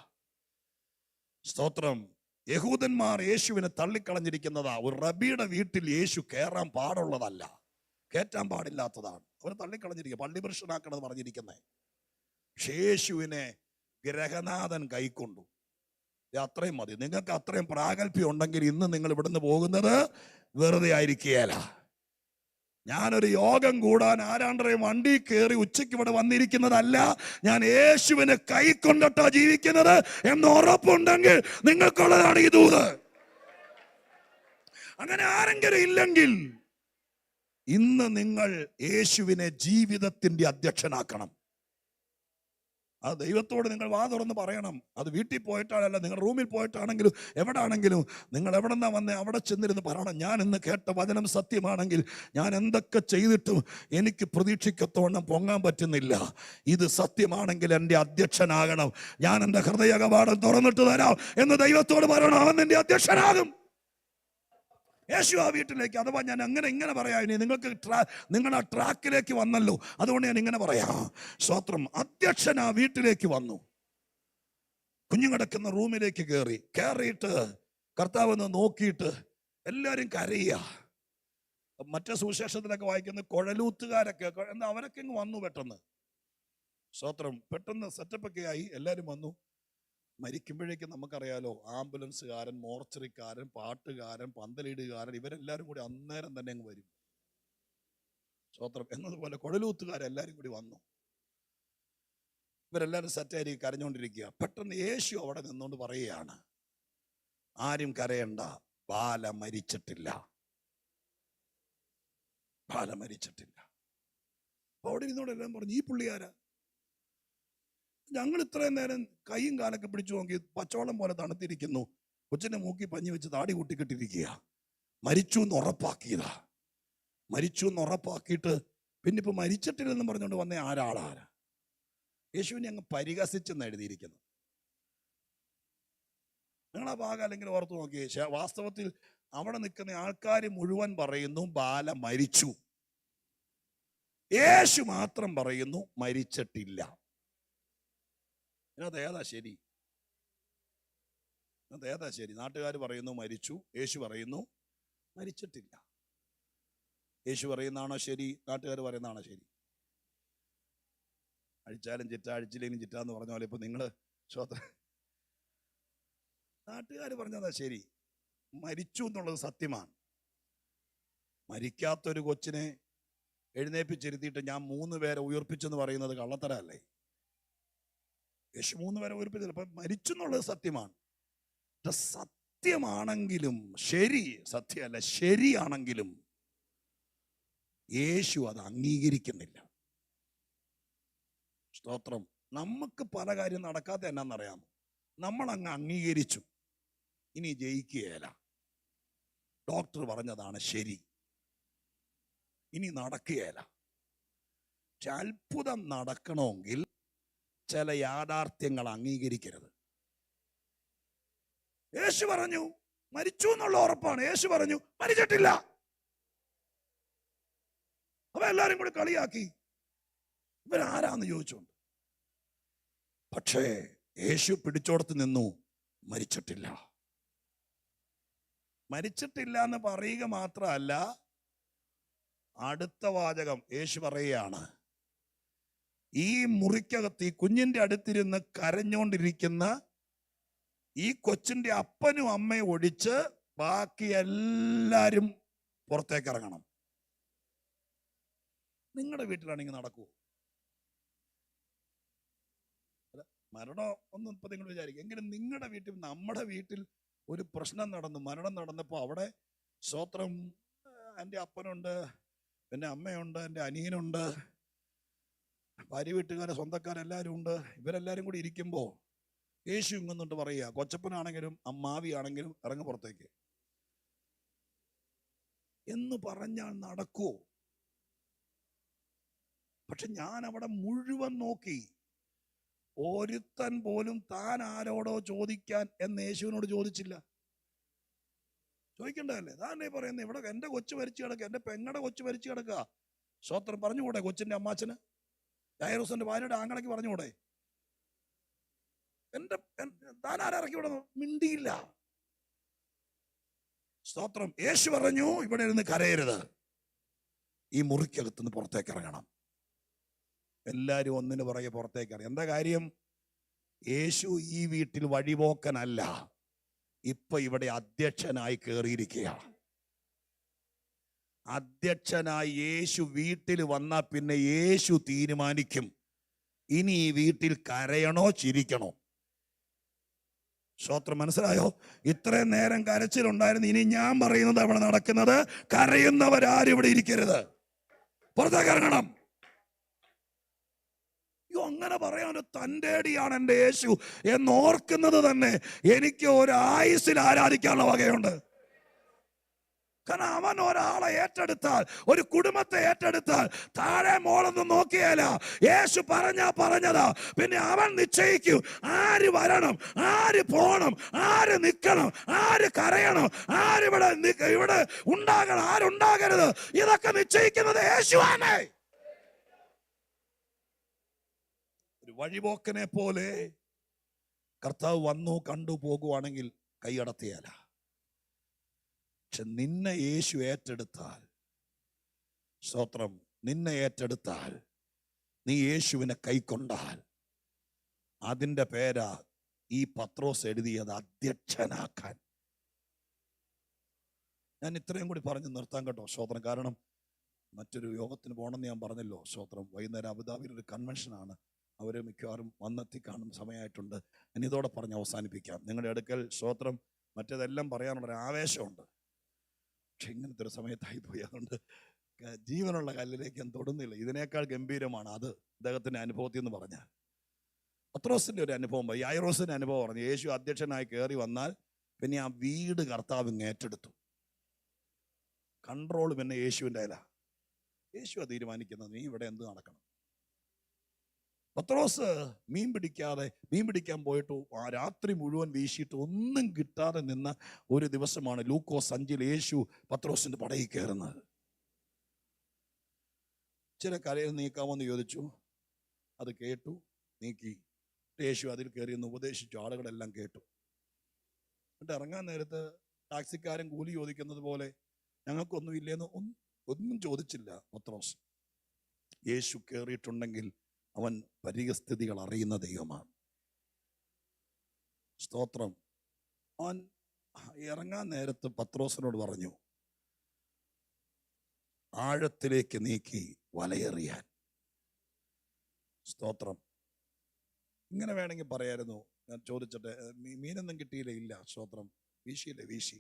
സ്തോത്രം. യഹൂദന്മാർ യേശുവിനെ തള്ളിക്കളഞ്ഞിരിക്കുന്നതാ. ഒരു റബിയുടെ വീട്ടിൽ യേശു കയറാൻ പാടുള്ളതല്ല, കയറ്റാൻ പാടില്ലാത്തതാണ്. അവർ തള്ളിക്കളഞ്ഞിരിക്കുക, പള്ളി പുരുഷനാക്കണമെന്ന് പറഞ്ഞിരിക്കുന്നത്. പക്ഷേ യേശുവിനെ ഗ്രഹനാഥൻ കൈക്കൊണ്ടു. അത്രയും മതി. നിങ്ങൾക്ക് അത്രയും പ്രാഗൽഭ്യം ഉണ്ടെങ്കിൽ ഇന്ന് നിങ്ങൾ ഇവിടുന്ന് പോകുന്നത് വെറുതെ ആയിരിക്കുകയല്ല. ഞാനൊരു യോഗം കൂടാൻ ആരാണ്ടരെ വണ്ടി കയറി ഉച്ചയ്ക്ക് ഇവിടെ വന്നിരിക്കുന്നതല്ല. ഞാൻ യേശുവിനെ കൈക്കൊണ്ടിട്ടാ ജീവിക്കുന്നത് എന്ന് ഉറപ്പുണ്ടെങ്കിൽ നിങ്ങൾക്കുള്ളതാണ് ഈ ദൂത്. അങ്ങനെ ആരെങ്കിലും ഇല്ലെങ്കിൽ ഇന്ന് നിങ്ങൾ യേശുവിനെ ജീവിതത്തിന്റെ അധ്യക്ഷനാക്കണം. അത് ദൈവത്തോട് നിങ്ങൾ വാ തുറന്ന് പറയണം. അത് വീട്ടിൽ പോയിട്ടാണല്ല, നിങ്ങൾ റൂമിൽ പോയിട്ടാണെങ്കിലും എവിടാണെങ്കിലും നിങ്ങൾ എവിടെ നിന്നാ വന്നേ അവിടെ ചെന്നിരുന്ന് പറയണം, ഞാൻ ഇന്ന് കേട്ട വചനം സത്യമാണെങ്കിൽ ഞാൻ എന്തൊക്കെ ചെയ്തിട്ടും എനിക്ക് പ്രതീക്ഷിക്കത്തോണം പൊങ്ങാൻ പറ്റുന്നില്ല. ഇത് സത്യമാണെങ്കിൽ എൻ്റെ അധ്യക്ഷനാകണം. ഞാൻ എൻ്റെ ഹൃദയ കവാടം തുറന്നിട്ട് തരാം എന്ന് ദൈവത്തോട് പറയണം. അവൻ എൻ്റെ അധ്യക്ഷനാകും. യേശു ആ വീട്ടിലേക്ക്, അഥവാ ഞാൻ ഇങ്ങനെ പറയാം, ഇനി നിങ്ങൾക്ക് നിങ്ങളുടെ ട്രാക്കിലേക്ക് വന്നല്ലോ, അതുകൊണ്ട് ഞാൻ ഇങ്ങനെ പറയാം. സ്തോത്രം. അധ്യക്ഷൻ ആ വീട്ടിലേക്ക് വന്നു. കുഞ്ഞു കിടക്കുന്ന റൂമിലേക്ക് കയറിയിട്ട് കർത്താവ് എന്ന് നോക്കിയിട്ട് എല്ലാവരും കരയുക. മറ്റേ സുവിശേഷത്തിലൊക്കെ വായിക്കുന്ന കുഴലൂത്തുകാരൊക്കെ എന്താ അവരൊക്കെ ഇങ്ങ് വന്നു പെട്ടെന്ന്. സ്തോത്രം. പെട്ടെന്ന് സെറ്റപ്പൊക്കെ ആയി, എല്ലാവരും വന്നു. മരിക്കുമ്പോഴേക്കും നമുക്കറിയാലോ, ആംബുലൻസുകാരൻ, മോർച്ചറിക്കാരൻ, പാട്ടുകാരൻ, പന്തലിടുകാരൻ, ഇവരെല്ലാവരും കൂടി അന്നേരം തന്നെ അങ്ങ് വരും. സ്തോത്രം. എന്നതുപോലെ കുഴലൂത്തുകാരെല്ലാവരും കൂടി വന്നു. ഇവരെല്ലാവരും സെറ്റായി കരഞ്ഞുകൊണ്ടിരിക്കുക. പെട്ടെന്ന് യേശു അവിടെ നിന്നുകൊണ്ട് പറയുകയാണ്, ആരും കരയണ്ട, ബാല മരിച്ചിട്ടില്ല. ബാല മരിച്ചിട്ടില്ല. അപ്പൊ അവിടെ ഇരുന്നോടെ എല്ലാം പറഞ്ഞു, ഈ പുള്ളിയാരാ? ഞങ്ങൾ ഇത്രയും നേരം കൈയും കാലൊക്കെ പിടിച്ചു നോക്കി, പച്ചവെള്ളം പോലെ തണുത്തിരിക്കുന്നു. കൊച്ചിന്റെ മൂക്കി പഞ്ഞി വെച്ച് താടി കൂട്ടിക്കെട്ടിരിക്കുക. മരിച്ചു എന്ന് ഉറപ്പാക്കിയതാ. മരിച്ചു എന്ന് ഉറപ്പാക്കിയിട്ട് പിന്നെ ഇപ്പൊ മരിച്ചിട്ടില്ലെന്ന് പറഞ്ഞുകൊണ്ട് വന്ന ആരാളാരാ? യേശുവിനെ അങ്ങ് പരിഹസിച്ചെന്ന് എഴുതിയിരിക്കുന്നു. നിങ്ങൾ ആ ഭാഗം അല്ലെങ്കിൽ ഓർത്ത് നോക്കിയേ. വാസ്തവത്തിൽ അവിടെ നിൽക്കുന്ന ആൾക്കാർ മുഴുവൻ പറയുന്നു ബാല മരിച്ചു. യേശു മാത്രം പറയുന്നു മരിച്ചിട്ടില്ല. ഇതിനകത്ത് ഏതാ ശരി? ഏതാ ശരി? നാട്ടുകാർ പറയുന്നു മരിച്ചു, യേശു പറയുന്നു മരിച്ചിട്ടില്ല. യേശു പറയുന്നതാണോ ശരി? നാട്ടുകാർ പറയുന്നതാണോ ശരി? അഴിച്ചാലും ചിറ്റ, അഴിച്ചില്ലെങ്കിലും ചിറ്റാന്ന് പറഞ്ഞ പോലെ ഇപ്പൊ നിങ്ങൾ നാട്ടുകാർ പറഞ്ഞതാ ശരി. മരിച്ചു എന്നുള്ളത് സത്യമാണ്. മരിക്കാത്തൊരു കൊച്ചിനെ എഴുന്നേപ്പിച്ചിരുത്തിയിട്ട് ഞാൻ 3 പേരെ ഉയർപ്പിച്ചെന്ന് പറയുന്നത് കള്ളത്തരല്ലേ? യേശു 3 പേരെ ഉയർപ്പിച്ചില്ല. അപ്പൊ മരിച്ചു എന്നുള്ളത് സത്യമാണ്. സത്യമാണെങ്കിലും ശരി, സത്യമല്ല, ശരിയാണെങ്കിലും യേശു അത് അംഗീകരിക്കുന്നില്ല. സ്തോത്രം. നമുക്ക് പല കാര്യം നടക്കാത്ത എന്നാന്നറിയാമോ? നമ്മൾ അങ്ങ് അംഗീകരിച്ചു, ഇനി ജയിക്കുകയില്ല. ഡോക്ടർ പറഞ്ഞതാണ് ശരി, ഇനി നടക്കുകയില്ല. പക്ഷെ അത്ഭുതം നടക്കണമെങ്കിൽ ചില യാഥാർത്ഥ്യങ്ങൾ അംഗീകരിക്കരുത്. യേശു പറഞ്ഞു മരിച്ചു എന്നുള്ള ഉറപ്പാണ്. യേശു പറഞ്ഞു മരിച്ചിട്ടില്ല. അപ്പൊ എല്ലാരും കൂടി കളിയാക്കി, ഇവരാരാന്ന് ചോദിച്ചോണ്ട്. പക്ഷേ യേശു പിടിച്ചോടത്ത് നിന്നു, മരിച്ചിട്ടില്ല. മരിച്ചിട്ടില്ല എന്ന് പറയുക മാത്രമല്ല, അടുത്ത വാചകം യേശു പറയുകയാണ്, ഈ മുറിക്കകത്ത് ഈ കുഞ്ഞിന്റെ അടുത്തിരുന്ന് കരഞ്ഞോണ്ടിരിക്കുന്ന ഈ കൊച്ചിന്റെ അപ്പനും അമ്മയും ഒഴിച്ച് ബാക്കി എല്ലാരും പുറത്തേക്ക് ഇറങ്ങണം. നിങ്ങളുടെ വീട്ടിലാണെങ്കിൽ നടക്കുമോ? മരണം ഒന്നും ഇപ്പൊ നിങ്ങൾ വിചാരിക്കും. എങ്കിലും നിങ്ങളുടെ വീട്ടിൽ, നമ്മുടെ വീട്ടിൽ ഒരു പ്രശ്നം നടന്നു, മരണം നടന്നപ്പോൾ അവിടെ സ്തോത്രം, എൻ്റെ അപ്പനുണ്ട്, എൻ്റെ അമ്മയുണ്ട്, എൻ്റെ അനിയനുണ്ട്, ഭാര്യ വീട്ടുകാരെ സ്വന്തക്കാരെല്ലാവരും ഉണ്ട്. ഇവരെല്ലാവരും കൂടി ഇരിക്കുമ്പോൾ യേശു ഇങ്ങോട്ട് പറയുക, കൊച്ചപ്പനാണെങ്കിലും അമ്മാവിയാണെങ്കിലും ഇറങ്ങി പുറത്തേക്ക് എന്ന് പറഞ്ഞാൽ നടക്കുമോ? പക്ഷെ ഞാൻ അവിടെ മുഴുവൻ നോക്കി, ഒരുത്തൻ പോലും താൻ ആരോടോ ചോദിക്കാൻ എന്ന് യേശുവിനോട് ചോദിച്ചില്ല. ചോദിക്കണ്ടല്ലേ? താനേ പറയുന്നത്, ഇവിടെ എൻ്റെ കൊച്ചു മരിച്ചു കിടക്കുക, എൻ്റെ പെങ്ങളുടെ കൊച്ചു മരിച്ചു കിടക്കുക. സ്വത്രം പറഞ്ഞുകൂടെ കൊച്ചിന്റെ അമ്മാച്ചന്? യായിറൂസിന്റെ ഭാര്യയുടെ ആങ്ങളയ്ക്ക് പറഞ്ഞുകൂടെ? താൻ ആരിറക്കി ഇവിടെ? മിണ്ടിയില്ല. സ്തോത്രം. യേശു പറഞ്ഞു ഇവിടെ ഇരുന്ന് കരയരുത്, ഈ മുറിക്കകത്തുനിന്ന് പുറത്തേക്ക് ഇറങ്ങണം. എല്ലാവരും ഒന്നിനു പുറകെ പുറത്തേക്ക് ഇറങ്ങി. എന്താ കാര്യം? യേശു ഈ വീട്ടിൽ വഴിപോക്കനല്ല, ഇപ്പൊ ഇവിടെ അധ്യക്ഷനായി കയറിയിരിക്കുക. അധ്യക്ഷനായി യേശു വീട്ടിൽ വന്നാൽ പിന്നെ യേശു തീരുമാനിക്കും ഇനി ഈ വീട്ടിൽ കരയണോ ചിരിക്കണോ. സ്തോത്രം, മനസ്സിലായോ? ഇത്രയും നേരം കരച്ചിലുണ്ടായിരുന്നു, ഇനി ഞാൻ പറയുന്നത് അവിടെ നടക്കുന്നത്. കരയുന്നവരാരും ഇവിടെ ഇരിക്കരുത്, പുറത്തേക്ക് ഇറങ്ങണം. അങ്ങനെ പറയാൻ ഒരു തൻ്റെടിയാണ് എൻ്റെ യേശു എന്നോർക്കുന്നത് തന്നെ എനിക്ക് ഒരു ആയുസ്സിൽ ആരാധിക്കാനുള്ള വകയുണ്ട്. കാരണം അവൻ ഒരാളെ ഏറ്റെടുത്താൽ, ഒരു കുടുംബത്തെ ഏറ്റെടുത്താൽ താഴെ മോളൊന്നും നോക്കിയാല. യേശു പറഞ്ഞതാ. പിന്നെ അവൻ നിശ്ചയിക്കും ആര് വരണം, ആര് പോണം, ആര് നിൽക്കണം, ആര് കരയണം, ഇവിടെ ഉണ്ടാകണം, ആരുണ്ടാകരുത്. ഇതൊക്കെ നിശ്ചയിക്കുന്നത് യേശുവാണ്. ഒരു വഴിപോക്കനെ പോലെ കർത്താവ് വന്നു കണ്ടു പോകുവാണെങ്കിൽ കൈയടത്തിയാല. പക്ഷെ നിന്നെ യേശു ഏറ്റെടുത്താൽ, സ്തോത്രം, നിന്നെ ഏറ്റെടുത്താൽ, നീ യേശുവിനെ കൈക്കൊണ്ടാൽ, അതിൻ്റെ പേരാ ഈ പത്രോസ് എഴുതിയത് അധ്യക്ഷനാക്കാൻ. ഞാൻ ഇത്രയും കൂടി പറഞ്ഞ് നിർത്താൻ കേട്ടോ, സ്തോത്രം. കാരണം മറ്റൊരു യോഗത്തിന് പോകണമെന്ന് ഞാൻ പറഞ്ഞല്ലോ, സ്തോത്രം. വൈകുന്നേരം അബുദാബിയിൽ ഒരു കൺവെൻഷനാണ്. അവർ മിക്കവാറും വന്നെത്തി കാണുന്ന സമയമായിട്ടുണ്ട്. ഞാൻ ഇതോടെ പറഞ്ഞ് അവസാനിപ്പിക്കാം. നിങ്ങളുടെ അടുക്കൽ, സ്തോത്രം, മറ്റേതെല്ലാം പറയാനുള്ളൊരു ആവേശമുണ്ട്. പക്ഷെ ഇങ്ങനത്തെ ഒരു സമയത്തായി പോയി. അതുകൊണ്ട് ജീവനുള്ള കല്ലിലേക്ക് ഞാൻ തൊടുന്നില്ല. ഇതിനേക്കാൾ ഗംഭീരമാണ് അത് അദ്ദേഹത്തിൻ്റെ അനുഭവത്തിൽ എന്ന് പറഞ്ഞാൽ. പത്രോസിൻ്റെ ഒരു അനുഭവം, യായിറോസിൻ്റെ അനുഭവം പറഞ്ഞു. യേശു അധ്യക്ഷനായി കയറി വന്നാൽ പിന്നെ ആ വീട് കർത്താവ് ഏറ്റെടുത്തു. കൺട്രോൾ പിന്നെ യേശുവിൻ്റെ അല്ല. യേശു തീരുമാനിക്കുന്നത് നീ ഇവിടെ എന്ത് നടക്കണം. പത്രോസ് മീൻ പിടിക്കാൻ പോയിട്ട് ആ രാത്രി മുഴുവൻ വീശിയിട്ട് ഒന്നും കിട്ടാതെ നിന്ന ഒരു ദിവസമാണ് ലൂക്കോസ് 5 യേശു പത്രോസിന്റെ പടയിൽ കയറുന്നത്. ചില കരയിൽ നീക്കാമെന്ന് ചോദിച്ചു, അത് കേട്ടു, നീക്കി. യേശു അതിൽ കയറിയെന്ന് ഉപദേശിച്ചു. ആളുകളെല്ലാം കേട്ടു. എന്നിട്ട് ഇറങ്ങാൻ നേരത്ത് ടാക്സിക്കാരൻ കൂലി ചോദിക്കുന്നത് പോലെ ഞങ്ങൾക്കൊന്നും ഇല്ലേന്ന് ഒന്നും ചോദിച്ചില്ല പത്രോസ്. യേശു കയറിയിട്ടുണ്ടെങ്കിൽ അവൻ പരിസ്ഥിതികൾ അറിയുന്ന ദൈവമാണ്. സ്തോത്രം. അവൻ ഇറങ്ങാൻ നേരത്ത് പത്രോസിനോട് പറഞ്ഞു, ആഴത്തിലേക്ക് നീക്കി വലയെറിയാൻ. സ്തോത്രം. ഇങ്ങനെ വേണമെങ്കിൽ പറയായിരുന്നു, ഞാൻ ചോദിച്ചിട്ട് മീനൊന്നും കിട്ടിയില്ല. ഇല്ല. സ്തോത്രം. വീശിയില്ലേ? വീശി.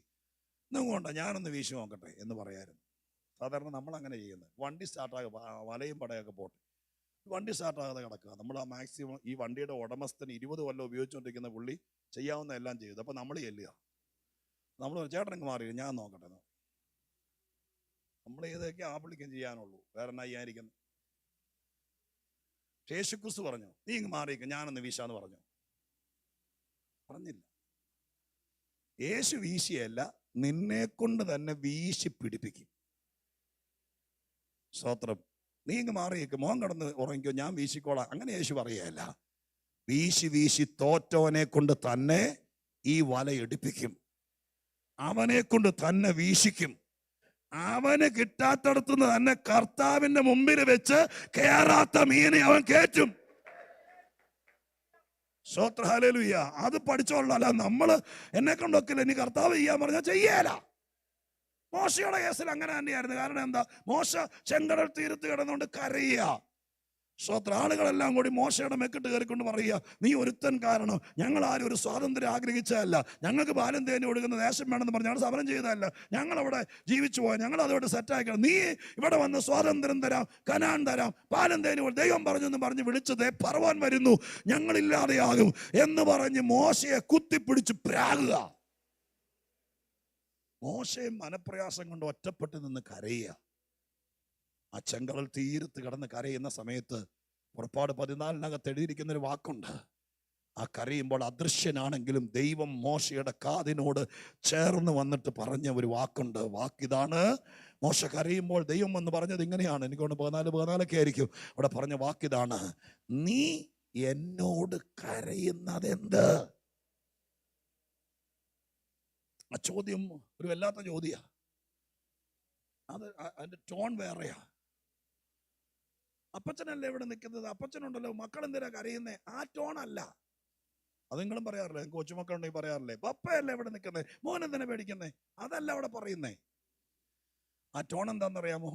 ഇന്നുകൊണ്ട ഞാനൊന്ന് വീശി നോക്കട്ടെ എന്ന് പറയായിരുന്നു. സാധാരണ നമ്മളങ്ങനെ ചെയ്യുന്നത്. വണ്ടി സ്റ്റാർട്ടാകുക, വലയും പടയൊക്കെ പോട്ടെ, വണ്ടി സ്റ്റാർട്ടാകാതെ കിടക്കുക. നമ്മൾ ആ മാക്സിമം ഈ വണ്ടിയുടെ ഉടമസ്ഥൻ 20 കൊല്ലം ഉപയോഗിച്ചുകൊണ്ടിരിക്കുന്ന പുള്ളി ചെയ്യാവുന്ന എല്ലാം ചെയ്തു. അപ്പം നമ്മൾ ചെല്ലുക, നമ്മൾ ചേട്ടനങ്ങ് മാറി, ഞാൻ നോക്കട്ടെ. നമ്മൾ ഏതൊക്കെ ആ പുള്ളിക്കും ചെയ്യാനുള്ളൂ, വേറെ എന്നാ ചെയ്യാനിരിക്കുന്നു. യേശുക്രിസ്തു പറഞ്ഞു, നീ ഇങ്ങ് മാറിയിരിക്കും, ഞാനൊന്ന് വീശാന്ന് പറഞ്ഞു. പറഞ്ഞില്ല. യേശു വീശിയല്ല, നിന്നെ കൊണ്ട് തന്നെ വീശി പിടിപ്പിക്കും. സ്തോത്രം. നീ ഇങ്ങ് മാറിയേക്ക്, മോൻ കടന്ന് ഉറങ്ങിക്കോ, ഞാൻ വീശിക്കോളാം, അങ്ങനെ യേശു പറയുകയല്ല. വീശി തോറ്റവനെ കൊണ്ട് തന്നെ ഈ വല എടുപ്പിക്കും. അവനെ കൊണ്ട് തന്നെ വീശിക്കും. അവന് കിട്ടാത്തടത്തുനിന്ന് തന്നെ കർത്താവിന്റെ മുമ്പിൽ വെച്ച് കേറാത്ത മീനെ അവൻ കേറ്റും. സ്തോത്ര, ഹല്ലേലൂയ. അത് പഠിച്ചോളാം. നമ്മള് എന്നെ കൊണ്ടൊക്കില്ല, ഇനി കർത്താവ് ചെയ്യാൻ പറഞ്ഞാൽ ചെയ്യേല. മോശയുടെ കേസിൽ അങ്ങനെ തന്നെയായിരുന്നു. കാരണം എന്താ? മോശ ചെങ്കടൽ തീരത്ത് കിടന്നുകൊണ്ട് കരയുക. സ്തോത്ര. ആളുകളെല്ലാം കൂടി മോശയുടെ മെക്കിട്ട് കയറിക്കൊണ്ട് പറയുക, നീ ഒരുത്തൻ കാരണം ഞങ്ങൾ ആരും ഒരു സ്വാതന്ത്ര്യം ആഗ്രഹിച്ചതല്ല, ഞങ്ങൾക്ക് പാലും തേനും ഒഴുകുന്ന ദേശം വേണമെന്ന് പറഞ്ഞ് ഞങ്ങൾ സമരം ചെയ്തതല്ല, ഞങ്ങളവിടെ ജീവിച്ചു പോയാൽ ഞങ്ങൾ അതോടെ സെറ്റാക്കണം, നീ ഇവിടെ വന്ന് സ്വാതന്ത്ര്യം തരാം, കനാൻ തരാം, പാലും തേനും ദൈവം പറഞ്ഞെന്ന് പറഞ്ഞ് വിളിച്ചതേ പറവാൻ വരുന്നു, ഞങ്ങളില്ലാതെയാകും എന്ന് പറഞ്ഞ് മോശയെ കുത്തിപ്പിടിച്ച് പ്രാകുക. മോശയും മനപ്രയാസം കൊണ്ട് ഒറ്റപ്പെട്ട് നിന്ന് കരയുക. ആ ചെങ്കടൽ തീരത്ത് കിടന്ന് കരയുന്ന സമയത്ത് പുറപ്പാട് 14 എഴുതിയിരിക്കുന്ന ഒരു വാക്കുണ്ട്. ആ കരയുമ്പോൾ അദൃശ്യനാണെങ്കിലും ദൈവം മോശയുടെ കാതിനോട് ചേർന്ന് വന്നിട്ട് പറഞ്ഞ ഒരു വാക്കുണ്ട്. വാക്കിതാണ്. മോശ കരയുമ്പോൾ ദൈവം എന്ന് പറഞ്ഞത് ഇങ്ങനെയാണ്, എനിക്കൊണ്ട് 14 ആയിരിക്കും. അവിടെ പറഞ്ഞ വാക്കിതാണ്, നീ എന്നോട് കരയുന്നതെന്ത്? ആ ചോദ്യം ഒരു വല്ലാത്ത ചോദ്യ. അതിന്റെ ടോൺ വേറെയാ. അപ്പച്ചനല്ലേ ഇവിടെ നിൽക്കുന്നത്, അപ്പച്ചനുണ്ടല്ലോ, മക്കളെന്തിനാ കരയുന്നേ? ആ ടോണല്ല. അത് നിങ്ങളും പറയാറില്ലേ, കൊച്ചുമക്കളുണ്ടെങ്കിൽ പറയാറില്ലേ, പപ്പയല്ലേ ഇവിടെ നിൽക്കുന്നേ, മോനെന്തിനാ പേടിക്കുന്നേ? അതല്ല അവിടെ പറയുന്നേ. ആ ടോൺ എന്താണെന്നറിയാമോ?